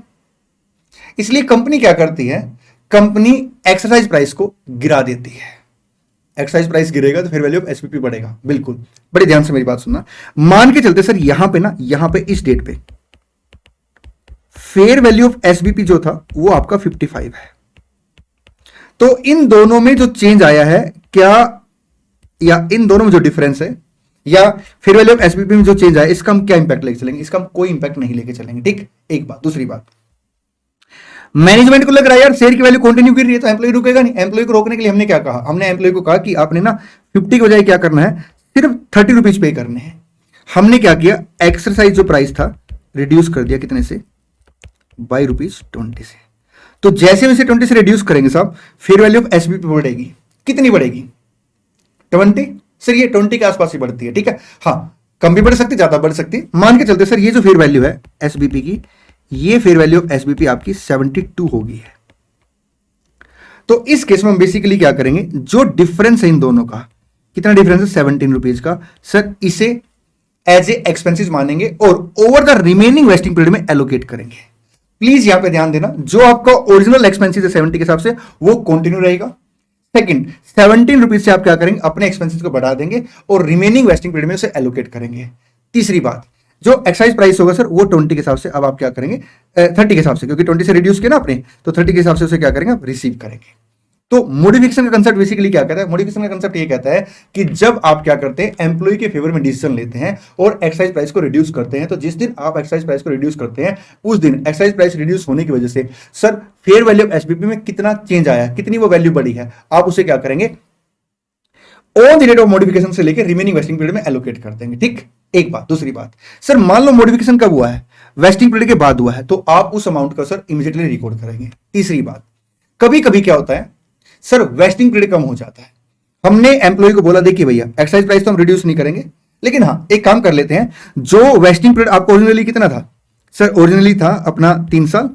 इसलिए कंपनी क्या करती है, कंपनी एक्सरसाइज प्राइस को गिरा देती है। एक्सरसाइज प्राइस गिरेगा तो फिर वैल्यू ऑफ एसपीपी बढ़ेगा। बिल्कुल, बड़े ध्यान से मेरी बात सुनना। मान के चलते सर यहां पे ना, यहां पे इस डेट पे फेयर वैल्यू ऑफ एसबीपी जो था वो आपका 55 है। तो इन दोनों में जो चेंज आया है क्या, या इन दोनों में जो डिफरेंस है, या फेयर वैल्यू ऑफ एसबीपी में जो चेंज आया, इसका हम क्या इंपैक्ट लेके चलेंगे? इसका हम कोई इंपैक्ट नहीं लेके चलेंगे, ठीक। एक बात। दूसरी बात, मैनेजमेंट को लग रहा है यार शेयर की वैल्यू कंटिन्यू गिर रही है तो एम्प्लॉय रुकेगा नहीं। एम्प्लॉय को रोकने के लिए हमने क्या कहा, हमने एम्प्लॉय को कहा कि आपने ना 50 के बजाय क्या करना है, सिर्फ 30 रुपीज पे करने हैं। हमने क्या किया, एक्सरसाइज जो प्राइस था रिड्यूस कर दिया, कितने से, बाई ₹20 से। तो जैसे वैसे 20 से रिड्यूस करेंगे साहब, फेयर वैल्यू ऑफ एसबीपी बढ़ेगी। कितनी बढ़ेगी? 20। सर ये 20 के आसपास ही बढ़ती है, ठीक है। हाँ, कम भी बढ़ सकती, ज्यादा बढ़ सकती। मान के चलते सर ये जो फेयर वैल्यू है एसबीपी की, ये फेयर वैल्यू ऑफ एसबीपी आपकी 72 होगी है। तो इस केस में हम बेसिकली क्या करेंगे, जो डिफरेंस है इन दोनों का, कितना डिफरेंस है, 17 रुपीज का, सर इसे एज ए एक्सपेंसिस मानेंगे और over the remaining vesting period में एलोकेट करेंगे। प्लीज यहां पे ध्यान देना, जो आपका ओरिजिनल एक्सपेंसिस है 70 के हिसाब से वो कंटिन्यू रहेगा। सेकंड, 17 रुपीज से आप क्या करेंगे, अपने एक्सपेंसिस को बढ़ा देंगे और रिमेनिंग वेस्टिंग पीरियड में उसे एलोकेट करेंगे। तीसरी बात, जो एक्साइज प्राइस होगा सर वो 20 के हिसाब से, अब आप क्या करेंगे 30 के हिसाब से, क्योंकि 20 से रिड्यूस किया ना आपने, तो 30 के हिसाब से उसे क्या करेंगे, आप रिसीव करेंगे। तो मॉडिफिकेशन का कंसेप्ट बेसिकली क्या कहता है, मॉडिफिकेशन का कंसेप्ट ये कहता है कि जब आप क्या करते हैं, एम्प्लॉय के फेवर में डिसीजन लेते हैं और एक्साइज प्राइस को रिड्यूस करते हैं, तो जिस दिन आप एक्साइज प्राइस को रिड्यूस करते हैं उस दिन एक्साइज प्राइस रिड्यूस होने की वजह से sir fair value of SBP में कितना चेंज आया, कितनी वो वैल्यू बढ़ी है, आप उसे क्या करेंगे, on the date of modification से लेकर रिमेनिंग वेस्टिंग पीरियड में एलोकेट कर देंगे, ठीक। एक बात। दूसरी बात, सर मान लो मॉडिफिकेशन कब हुआ है, वेस्टिंग पीरियड के बाद हुआ है, तो आप उस अमाउंट का सर इमीडिएटली रिकॉर्ड करेंगे। तीसरी बात, कभी कभी क्या होता है सर, वेस्टिंग पीरियड कम हो जाता है। हमने एम्प्लॉय को बोला देखिए भैया एक्साइज प्राइस तो हम रिड्यूस नहीं करेंगे, लेकिन हाँ एक काम कर लेते हैं, जो वेस्टिंग पीरियड आपको ओरिजिनली कितना था सर, ओरिजिनली था अपना 3 साल,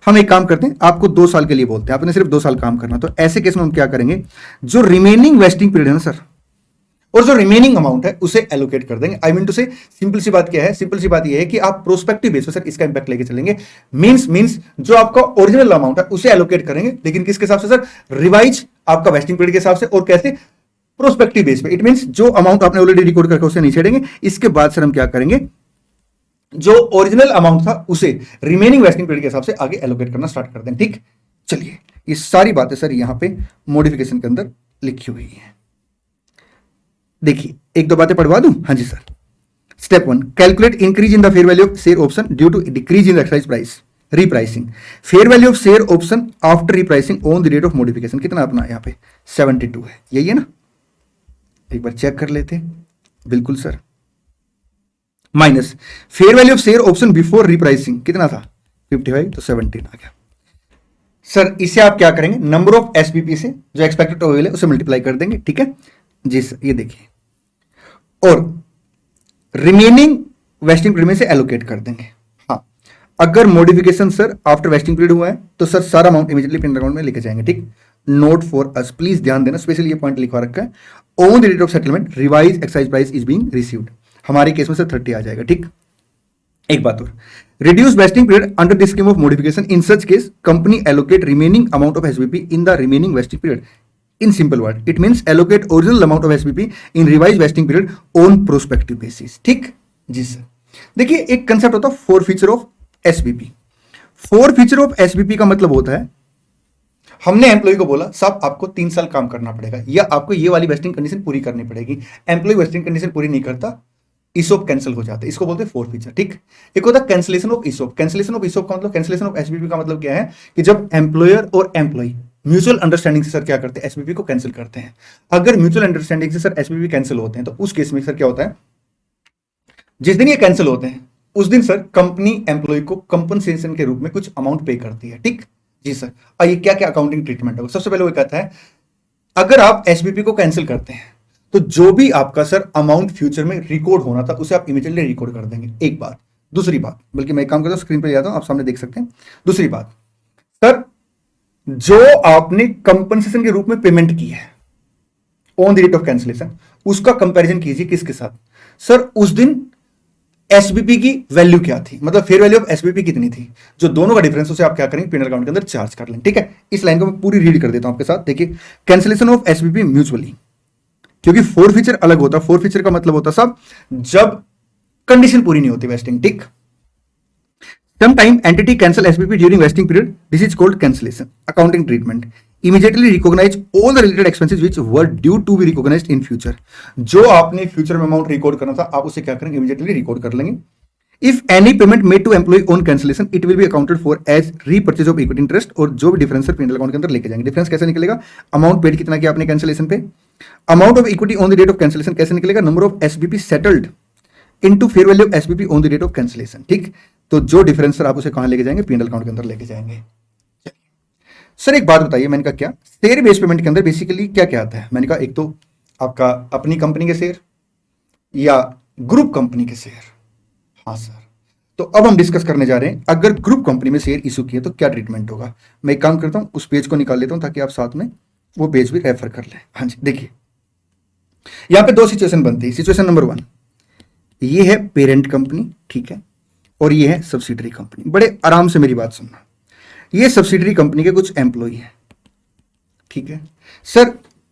हम एक काम करते हैं आपको 2 साल के लिए बोलते हैं, आपने सिर्फ 2 साल काम करना। तो ऐसे केस में हम क्या करेंगे, जो रिमेनिंग वेस्टिंग पीरियड है ना सर, और जो रिमेनिंग अमाउंट है उसे एलोकेट कर देंगे। आई मीन टू से, सिंपल सी बात क्या है, सिंपल सी बात ये है कि आप प्रोस्पेक्टिव बेस पर सर इसका इंपैक्ट लेके चलेंगे। मींस जो आपका ओरिजिनल अमाउंट है उसे एलोकेट करेंगे, लेकिन किसके हिसाब से सर, रिवाइज आपका वेस्टिंग पीरियड के हिसाब से, और कैसे, प्रोस्पेक्टिव बेस पे। इट मींस जो अमाउंट आपने ऑलरेडी रिकॉर्ड करके उसे नहीं छेड़ेंगे। इसके बाद सर हम क्या करेंगे, जो ओरिजिनल अमाउंट था उसे रिमेनिंग वेस्टिंग पीरियड के हिसाब से आगे एलोकेट करना स्टार्ट कर दें, ठीक। चलिए, ये सारी बातें सर यहां पे मॉडिफिकेशन के अंदर लिखी हुई है। देखिए, 1-2 बातें पढ़वा दूं। हाँ जी sir. Step 1, calculate increase in the fair value of share option due to decrease in the exercise price, repricing. Fair value of share option after repricing on the date of modification, कितना अपना यहाँ पे 72 है, यही है ना, एक बार चेक कर लेते हैं। बिल्कुल sir. Minus fair value of share option before repricing कितना था 55, तो 17 आ गया। सर इसे आप क्या करेंगे, नंबर ऑफ एसपीपी से जो एक्सपेक्टेड ओएल है उसे मल्टीप्लाई कर देंगे, ठीक है जी सर। ये देखिए, और रिमेनिंग वेस्टिंग पीरियड में से एलोकेट कर देंगे। हाँ, अगर modification sir after vesting period हुआ है तो सर सारा अमाउंट इमीडिएटली पिन अकाउंट में लेके जाएंगे, ठीक। नोट फॉर अस, प्लीज ध्यान देना, स्पेशली ये पॉइंट लिखवा रखा है, on the date of settlement revise excise price is being received. हमारे केस में सर 30 आ जाएगा, ठीक। एक बात और, reduce vesting period under the scheme of modification. In such case, company allocate remaining amount of SBP in the remaining vesting period. In simple word, it means allocate original amount of SBP in revised vesting period on prospective basis. ठीक जी सर। देखिए एक कंसेप्ट होता है four feature of SBP. Four feature of SBP का मतलब होता है, हमने एम्प्लॉय को बोला साहब आपको 3 साल काम करना पड़ेगा या आपको ये वाली वेस्टिंग कंडीशन पूरी करनी पड़ेगी। एम्प्लॉय वेस्टिंग कंडीशन पूरी नहीं करता, ईसोप कैंसिल हो जाता है, इसको बोलते हैं फोर फीचर, ठीक। एक होता है कैंसिलेशन ऑफ ईसोप। कैंसिलेशन ऑफ ईसोप का मतलब, कैंसिलेशन ऑफ एसबीपी का मतलब क्या है कि जब एम्प्लॉयर और एम्प्लॉय म्यूचुअल अंडरस्टैंडिंग से सर क्या करते हैं, एसबीपी को कैंसिल करते हैं। अगर म्यूचुअल अंडरस्टैंडिंग से सर एसबीपी कैंसिल होते हैं तो उस केस में सर क्या होता है, जिस दिन ये कैंसिल होते हैं उस दिन सर कंपनी एम्प्लॉय को कंपनसेशन के रूप में कुछ अमाउंट पे करती है, ठीक जी सर। आइए क्या क्या अकाउंटिंग ट्रीटमेंट होगा। सबसे पहले वो कहता है, अगर आप एसबीपी को कैंसिल करते हैं तो जो भी आपका सर अमाउंट फ्यूचर में रिकॉर्ड होना था उसे आप इमीडिएटली रिकॉर्ड कर देंगे, एक बात। दूसरी बात, बल्कि मैं एक काम करता हूं, स्क्रीन पे जाता हूं, आप सामने देख सकते हैं। दूसरी बात सर, जो आपने कंपनसेशन के रूप में पेमेंट की है on the date of cancellation, उसका कंपैरिजन कीजिए किसके साथ, सर उस दिन एसबीपी की वैल्यू क्या थी, मतलब फेयर वैल्यू ऑफ एसबीपी कितनी थी, जो दोनों का डिफरेंस उसे आप क्या करेंगे, पीनल अकाउंट के अंदर चार्ज कर लेंगे, ठीक है। इस लाइन को मैं पूरी रीड कर देता हूं आपके साथ, देखिए। कैंसिलेशन ऑफ एसबीपी म्यूचुअली, क्योंकि फोर फीचर अलग होता है। फोर फीचर का मतलब होता है साहब जब कंडीशन पूरी नहीं होती वेस्टिंग, ठीक। Sometime entity cancel SPP during vesting period. This is called cancellation. Accounting treatment. Immediately recognize all the related expenses which were due to be recognized in future. जो आपने फ्यूचर में अमाउंट रिकॉर्ड करना था आप उसे क्या करेंगे, इमीडिएटली रिकॉर्ड कर लेंगे। If any payment made to employee on cancellation, it will be accounted for as repurchase of equity interest, और जो भी डिफरेंस P&L अकाउंट के अंदर लेके जाएंगे। डिफरेंस कैसे निकलेगा, अमाउंट पेड कितना किया आपने कैंसिलेशन पे, amount of equity on the date of cancellation कैसे निकलेगा, number of SBP settled into fair value of SBP on the date of cancellation, ठीक। तो जो डिफरेंस सर आप उसे कहां लेके जाएंगे, P&L अकाउंट के अंदर लेके जाएंगे। सर एक बात बताइए, मैंने कहा क्या शेयर बेस्ड पेमेंट के अंदर बेसिकली क्या क्या आता है, मैंने कहा एक तो आपका अपनी कंपनी के शेयर या ग्रुप कंपनी के शेयर। हाँ सर, तो अब हम डिस्कस करने जा रहे हैं, अगर ग्रुप कंपनी में शेयर इशू किए तो क्या ट्रीटमेंट होगा। मैं एक काम करता हूं, उस पेज को निकाल लेता हूं ताकि आप साथ में वो पेज भी रेफर कर लें। हाँ जी, देखिए यहां पे दो सिचुएशन बनती है। सिचुएशन नंबर 1, ये है पेरेंट कंपनी, ठीक है, और ये है सब्सिडरी कंपनी। बड़े आराम से मेरी बात सुनना, ये सब्सिडरी कंपनी के कुछ एम्प्लॉई हैं, ठीक है। सर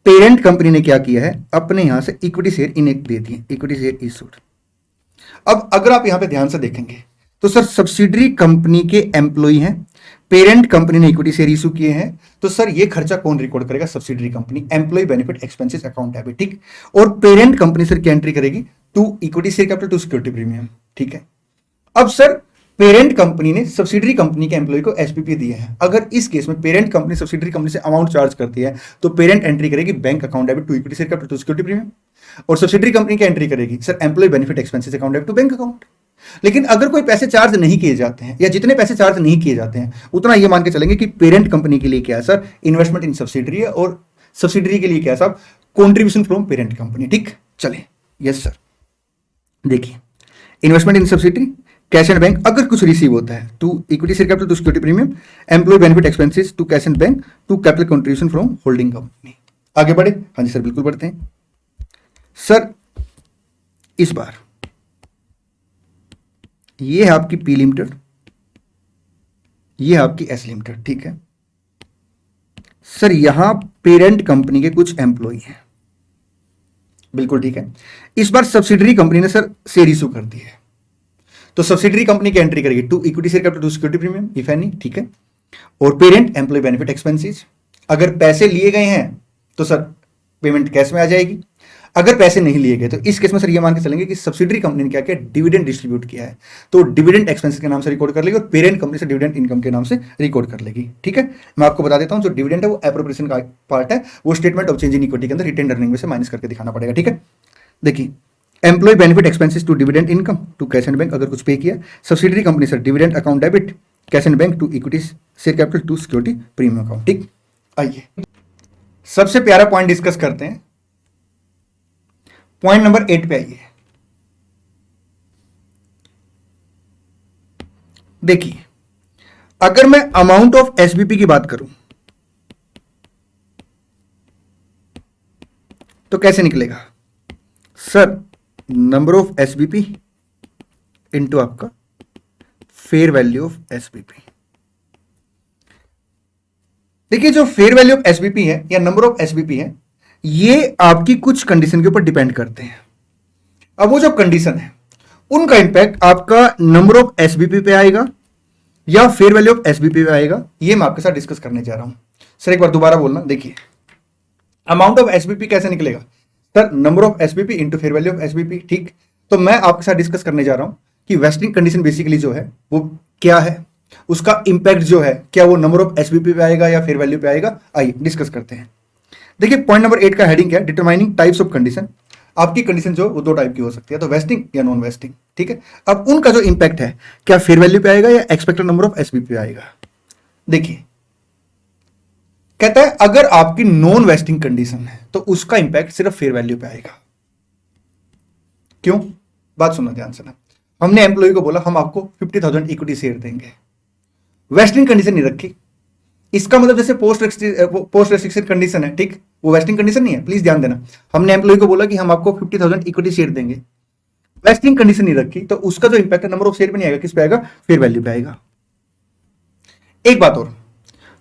पेरेंट कंपनी ने क्या किया है, अपने यहां से इक्विटी शेयर इन्हें दे दिए, इक्विटी शेयर इशूड। अब अगर आप यहां पे ध्यान से देखेंगे तो सर सब्सिडरी कंपनी के एम्प्लॉई हैं, पेरेंट कंपनी ने इक्विटी शेयर इशू किए हैं, तो सर ये खर्चा कौन रिकॉर्ड करेगा, subsidiary company, employee benefit expenses account debit, ठीक। और पेरेंट कंपनी सर क्या एंट्री करेगी, to equity share capital to security premium, ठीक है। अब सर पेरेंट कंपनी ने सब्सिडरी कंपनी के एम्प्लॉय को एसपीपी दिए हैं, अगर इस केस में पेरेंट कंपनी सब्सिडरी कंपनी से अमाउंट चार्ज करती है तो पेरेंट एंट्री करेगी bank account debit to equity share capital to security premium, और सब्सिडरी कंपनी क्या एंट्री करेगी, sir employee benefit expenses account debit to bank account. लेकिन अगर कोई पैसे चार्ज नहीं किए जाते हैं या जितने पैसे चार्ज नहीं किए जाते हैं उतना ये मान के चलेंगे कि पेरेंट कंपनी के लिए क्या है सर, इन्वेस्टमेंट इन सब्सिडरी है, और सब्सिडरी के लिए क्या है साहब, कॉन्ट्रीब्यूशन फ्रॉम पेरेंट कंपनी, ठीक। चले, यस सर, देखिए investment in subsidiary, cash and bank, अगर कुछ रिसीव होता है to equity share capital to security premium, employee benefit expenses to cash and bank to capital contribution from holding company. आगे बढ़े, हाँ जी सर बिल्कुल बढ़ते हैं। सर इस बार ये है आपकी पी लिमिटेड, ये है आपकी एस लिमिटेड, ठीक है। सर यहां पेरेंट कंपनी के कुछ एम्प्लॉय हैं, बिल्कुल ठीक है। इस बार सब्सिडरी कंपनी ने सर शेयर इशू कर दी है, तो सब्सिडरी कंपनी की एंट्री करेगी to equity share capital to security premium if any, ठीक है। और पेरेंट एम्प्लॉय बेनिफिट एक्सपेंसेस, अगर पैसे लिए गए हैं तो सर पेमेंट कैश में आ जाएगी, अगर पैसे नहीं लिए गए तो इस केस में सर ये मान के चलेंगे कि सब्सिडरी कंपनी ने क्या किया, डिविडेंड डिस्ट्रीब्यूट किया है, तो डिविडेंड एक्सपेंसेस के नाम से रिकॉर्ड कर लेगी और पेरेंट कंपनी से डिविडेंड इनकम के नाम से रिकॉर्ड कर लेगी, ठीक है। मैं आपको बता देता हूं, जो डिविडेंड है वो एप्रोप्रिएशन का पार्ट है, वो statement of change in equity के अंदर रिटेन अर्निंग में से माइनस करके दिखाना पड़ेगा, ठीक है। देखिए employee benefit expenses to dividend income to cash and bank, अगर कुछ पे किया। Subsidiary company sir dividend account debit, cash and bank to equity share capital to security premium account. ठीक, आइए सबसे प्यारा पॉइंट डिस्कस करते हैं। पॉइंट नंबर 8 पे आइए। देखिए, अगर मैं अमाउंट ऑफ एसबीपी की बात करूं तो कैसे निकलेगा sir? Number of SBP into आपका फेयर वैल्यू ऑफ एसबीपी। देखिए, जो फेयर वैल्यू ऑफ एसबीपी है या नंबर ऑफ एसबीपी है, ये आपकी कुछ कंडीशन के ऊपर डिपेंड करते हैं। अब वो जो कंडीशन है उनका इंपैक्ट आपका नंबर ऑफ एसबीपी पे आएगा या फेयर वैल्यू ऑफ एसबीपी पे आएगा, ये मैं आपके साथ डिस्कस करने जा रहा हूं। सर एक बार दोबारा बोलना। देखिए, अमाउंट ऑफ एसबीपी कैसे निकलेगा sir? Number of SBP into fair value of SBP. ठीक, तो मैं आपके साथ डिस्कस करने जा रहा हूं कि वेस्टिंग कंडीशन बेसिकली जो है वो क्या है, उसका इंपैक्ट जो है क्या वो नंबर ऑफ एसबीपी पे आएगा या फेयर वैल्यू पे आएगा। आइए डिस्कस करते हैं। देखिए, पॉइंट नंबर 8 का हेडिंग क्या है? Determining types of condition. आपकी कंडीशन जो वो दो टाइप की हो सकती है, तो वेस्टिंग या नॉन वेस्टिंग। ठीक है, अब उनका जो इंपैक्ट है क्या फेयर वैल्यू पे आएगा या एक्सपेक्टेड नंबर ऑफ एसबीपी पे आएगा। देखिए, कहता है अगर आपकी नॉन वेस्टिंग कंडीशन है तो उसका इंपैक्ट सिर्फ फेयर वैल्यू पे आएगा। क्यों? बात सुनो ध्यान से ना। हमने एम्प्लॉय को बोला हम आपको 50,000 इक्विटी शेयर देंगे, वेस्टिंग कंडीशन नहीं रखी। इसका मतलब जैसे पोस्ट रेस्ट्रिक्शन कंडीशन है, ठीक, वो वेस्टिंग कंडीशन नहीं है, प्लीज ध्यान देना। हमने एम्प्लॉय को बोला कि हम आपको 50,000 इक्विटी शेयर देंगे, वेस्टिंग कंडीशन नहीं रखी, तो उसका जो इंपैक्ट है नंबर ऑफ शेयर पे नहीं आएगा, किस पे आएगा? फेयर वैल्यू पे आएगा। एक बात और,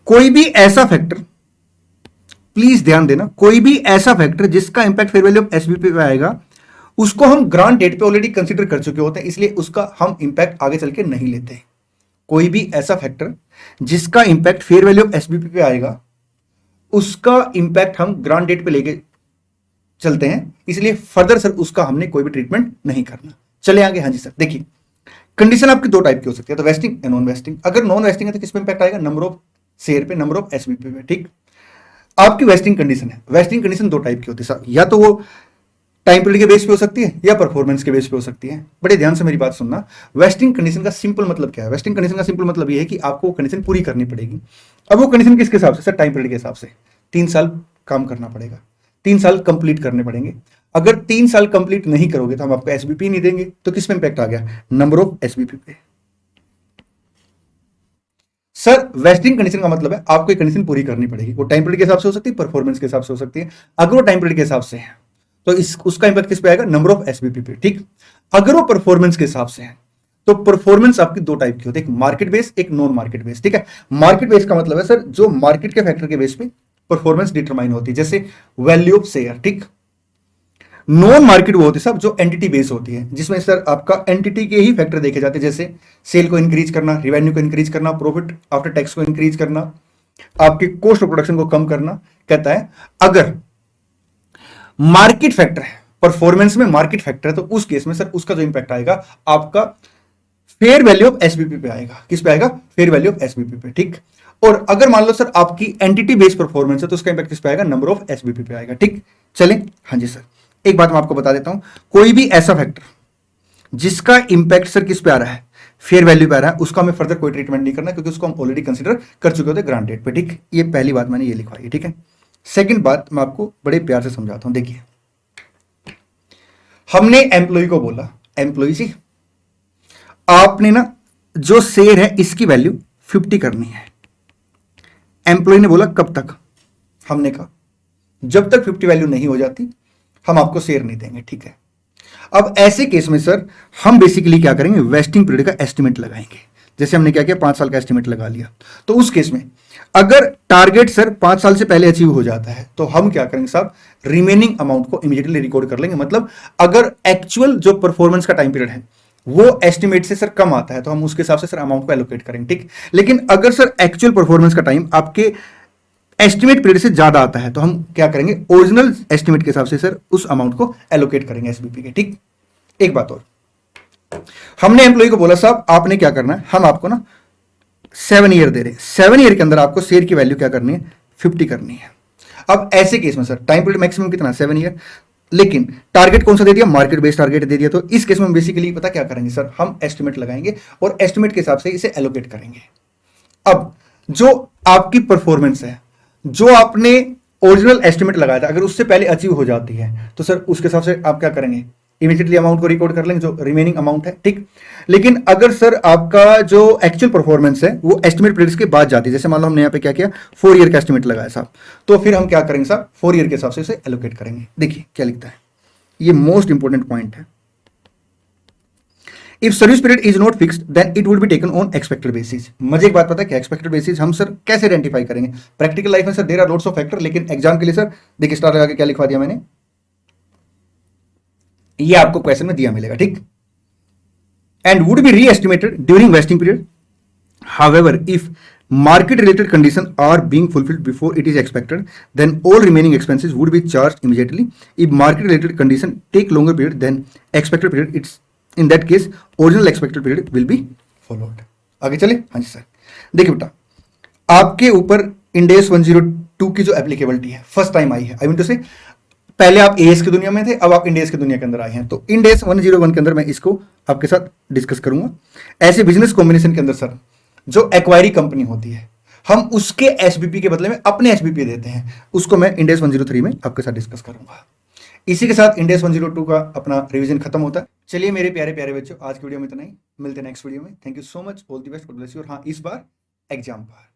कोई भी ऐसा फैक्टर, प्लीज ध्यान देना, कोई भी ऐसा फैक्टर जिसका impact fair value of SBP पे आएगा उसको हम ग्रांट डेट पे ऑलरेडी कंसीडर कर चुके होते हैं, इसलिए उसका हम इंपैक्ट आगे चल के नहीं लेते। कोई भी ऐसा फैक्टर जिसका impact fair value of SBP पे आएगा उसका इंपैक्ट हम ग्रांट डेट पे लेके चलते हैं, इसलिए फर्दर सर उसका हमने कोई भी ट्रीटमेंट नहीं करना। चले आगे। हाँ जी सर, देखिए कंडीशन आपकी दो टाइप की हो सकती है, तो वेस्टिंग या नॉन वेस्टिंग। अगर नॉन वेस्टिंग है तो किस पे इंपैक्ट आएगा? नंबर ऑफ शेयर पे, नंबर ऑफ एसबीपी पे। ठीक, आपकी वेस्टिंग कंडीशन है। वेस्टिंग कंडीशन दो टाइप की होती है सर, या तो वो टाइम पीरियड के बेस पे हो सकती है या परफॉर्मेंस के बेस पे हो सकती है। बड़े ध्यान से मेरी बात सुनना। वेस्टिंग कंडीशन का सिंपल मतलब क्या है? वेस्टिंग कंडीशन का सिंपल मतलब ये है कि आपको वो कंडीशन पूरी करनी पड़ेगी। अब वो कंडीशन किसके हिसाब से सर? टाइम पीरियड के हिसाब से। 3 साल काम करना पड़ेगा, 3 साल कंप्लीट करने पड़ेंगे। अगर 3 साल कंप्लीट नहीं करोगे तो हम आपको एसबीपी नहीं देंगे, तो किस पे इंपैक्ट आ गया? नंबर ऑफ एसबीपी पे। सर वेस्टिंग कंडीशन का मतलब है आपको एक कंडीशन पूरी करनी पड़ेगी, वो टाइम पीरियड के हिसाब से हो सकती है, परफॉर्मेंस के हिसाब से हो सकती है। अगर वो टाइम पीरियड के हिसाब से है तो उसका इंपैक्ट किस पे आएगा? नंबर ऑफ एसबीपी पे। ठीक, अगर वो परफॉर्मेंस के हिसाब से है तो परफॉर्मेंस आपकी दो टाइप की होती है, एक मार्केट बेस, एक नॉन मार्केट बेस। ठीक है, मार्केट बेस का मतलब है सर जो मार्केट के फैक्टर के बेस पे परफॉर्मेंस डिटरमाइन होती है, जैसे वैल्यू ऑफ शेयर। ठीक, नॉन मार्केट वो होती है सब जो एंटिटी बेस होती है, जिसमें सर आपका एंटिटी के ही फैक्टर देखे जाते हैं, जैसे सेल को इंक्रीज करना, रिवेन्यू को इंक्रीज करना, प्रॉफिट आफ्टर टैक्स को इंक्रीज करना, आपके कॉस्ट ऑफ प्रोडक्शन को कम करना। कहता है अगर मार्केट फैक्टर है, परफॉर्मेंस में मार्केट फैक्टर है, तो उस केस में सर उसका जो इंपैक्ट आएगा आपका फेयर वैल्यू ऑफ एसबीपी पे आएगा। किस पे आएगा? फेयर वैल्यू ऑफ एसबीपी पे। ठीक, और अगर मान लो सर आपकी एंटिटी बेस्ड परफॉर्मेंस है तो उसका इंपैक्ट किस पे आएगा? नंबर ऑफ एसबीपी पे आएगा। ठीक, चलें। हाँ जी सर, एक बात मैं आपको बता देता हूं, कोई भी ऐसा फैक्टर जिसका इंपैक्ट सर किस पे आ रहा है? फेयर वैल्यू पे आ रहा है, उसका हमें फर्दर कोई ट्रीटमेंट नहीं करना, क्योंकि उसको हम ऑलरेडी कंसीडर कर चुके होते ग्रांट डेट पे। ठीक, ये पहली बात मैंने ये लिखवाई है। ठीक है, सेकंड बात मैं आपको बड़े प्यार से समझाता हूं। देखिए, हमने एम्प्लॉय को बोला, एम्प्लॉय जी आपने ना जो शेयर है इसकी वैल्यू 50 करनी है। एम्प्लॉय ने बोला कब तक? हमने कहा जब तक 50 वैल्यू नहीं हो जाती हम आपको शेयर नहीं देंगे। ठीक है, अब ऐसे केस में सर हम बेसिकली क्या करेंगे? वेस्टिंग पीरियड का एस्टिमेट लगाएंगे। जैसे हमने क्या किया, 5 साल का एस्टिमेट लगा लिया, तो उस केस में अगर टारगेट सर 5 साल से पहले अचीव हो जाता है तो हम क्या करेंगे साहब? रिमेनिंग अमाउंट को इमीडिएटली रिकॉर्ड कर लेंगे। मतलब अगर एक्चुअल जो परफॉर्मेंस का टाइम पीरियड है वो एस्टिमेट से सर कम आता है तो हम उसके हिसाब से सर अमाउंट को एलोकेट करेंगे। ठीक, लेकिन अगर सर एक्चुअल परफॉर्मेंस का टाइम आपके एस्टिमेट पीरियड से ज्यादा आता है तो हम क्या करेंगे? ओरिजिनल एस्टिमेट के हिसाब से सर उस अमाउंट को एलोकेट करेंगे एसबीपी के। ठीक, एक बात और, हमने एम्प्लॉय को बोला साहब आपने क्या करना है, हम आपको ना 7 ईयर दे रहे हैं, 7 ईयर के अंदर आपको शेयर की वैल्यू क्या करनी है? 50 करनी है। अब ऐसे केस में सर टाइम पीरियड मैक्सिमम कितना? 7 ईयर। लेकिन टारगेट कौन सा दे दिया, मार्केट बेस्ड टारगेट दे दिया। तो इस केस में हम बेसिकली पता क्या करेंगे सर, हम एस्टिमेट लगाएंगे और एस्टिमेट के हिसाब से इसे एलोकेट करेंगे। अब जो आपकी परफॉर्मेंस है, जो आपने ओरिजिनल एस्टिमेट लगाया था, अगर उससे पहले अचीव हो जाती है तो सर उसके हिसाब से आप क्या करेंगे, इमीडिएटली अमाउंट को रिकॉर्ड कर लेंगे जो रिमेनिंग अमाउंट है, ठीक। लेकिन अगर सर आपका जो एक्चुअल परफॉर्मेंस है वो एस्टिमेट पीरियड के बाद जाती है, जैसे मान लो हमने यहाँ पे क्या किया, 4 ईयर का एस्टिमेट लगाया साहब, तो फिर हम क्या करेंगे साहब, 4 ईयर के हिसाब से इसे एलोकेट करेंगे। देखिए क्या लिखता है, ये मोस्ट इंपॉर्टेंट पॉइंट है। If service period is not fixed then it would be taken on expected basis. मजे एक बात पता है क्या, एक्सपेक्टेड बेसिस हम सर कैसे आइडेंटिफाई करेंगे, प्रैक्टिकल लाइफ में sir there are lots of factor, लेकिन एग्जाम के लिए सर देखिए स्टार लगा के क्या लिखवा दिया मैंने, ये आपको क्वेश्चन में दिया मिलेगा, ठीक। एंड वुड बी री estimated during vesting period, however if market related conditions are being fulfilled before it is expected then all remaining expenses would be charged immediately. If market related condition take longer period than expected period, it's in that case original expected period will be followed. आगे चले, हाँ जी सर। देखिए बेटा, आपके ऊपर इंडेस 102 की जो एप्लीकेबिलिटी है फर्स्ट टाइम आई है, आई मीन टू से पहले आप एएस की दुनिया में थे, अब आप इंडेस की दुनिया के अंदर आए हैं, तो इंडेस 101 के अंदर मैं इसको आपके साथ डिस्कस करूंगा। ऐसे बिजनेस कॉम्बिनेशन के अंदर सर जो एक्वायरी कंपनी होती है, हम उसके एसबीपी के बदले में अपने एसबीपी देते हैं, उसको मैं इंडेस 103 में आपके साथ डिस्कस करूंगा। इसी के साथ इंडेस 102 का अपना रिवीजन खत्म होता है। चलिए मेरे प्यारे प्यारे बच्चों, आज की वीडियो में इतना ही, मिलते हैं नेक्स्ट वीडियो में। Thank you so much, all the best, God bless you. और हाँ, इस बार एग्जाम पर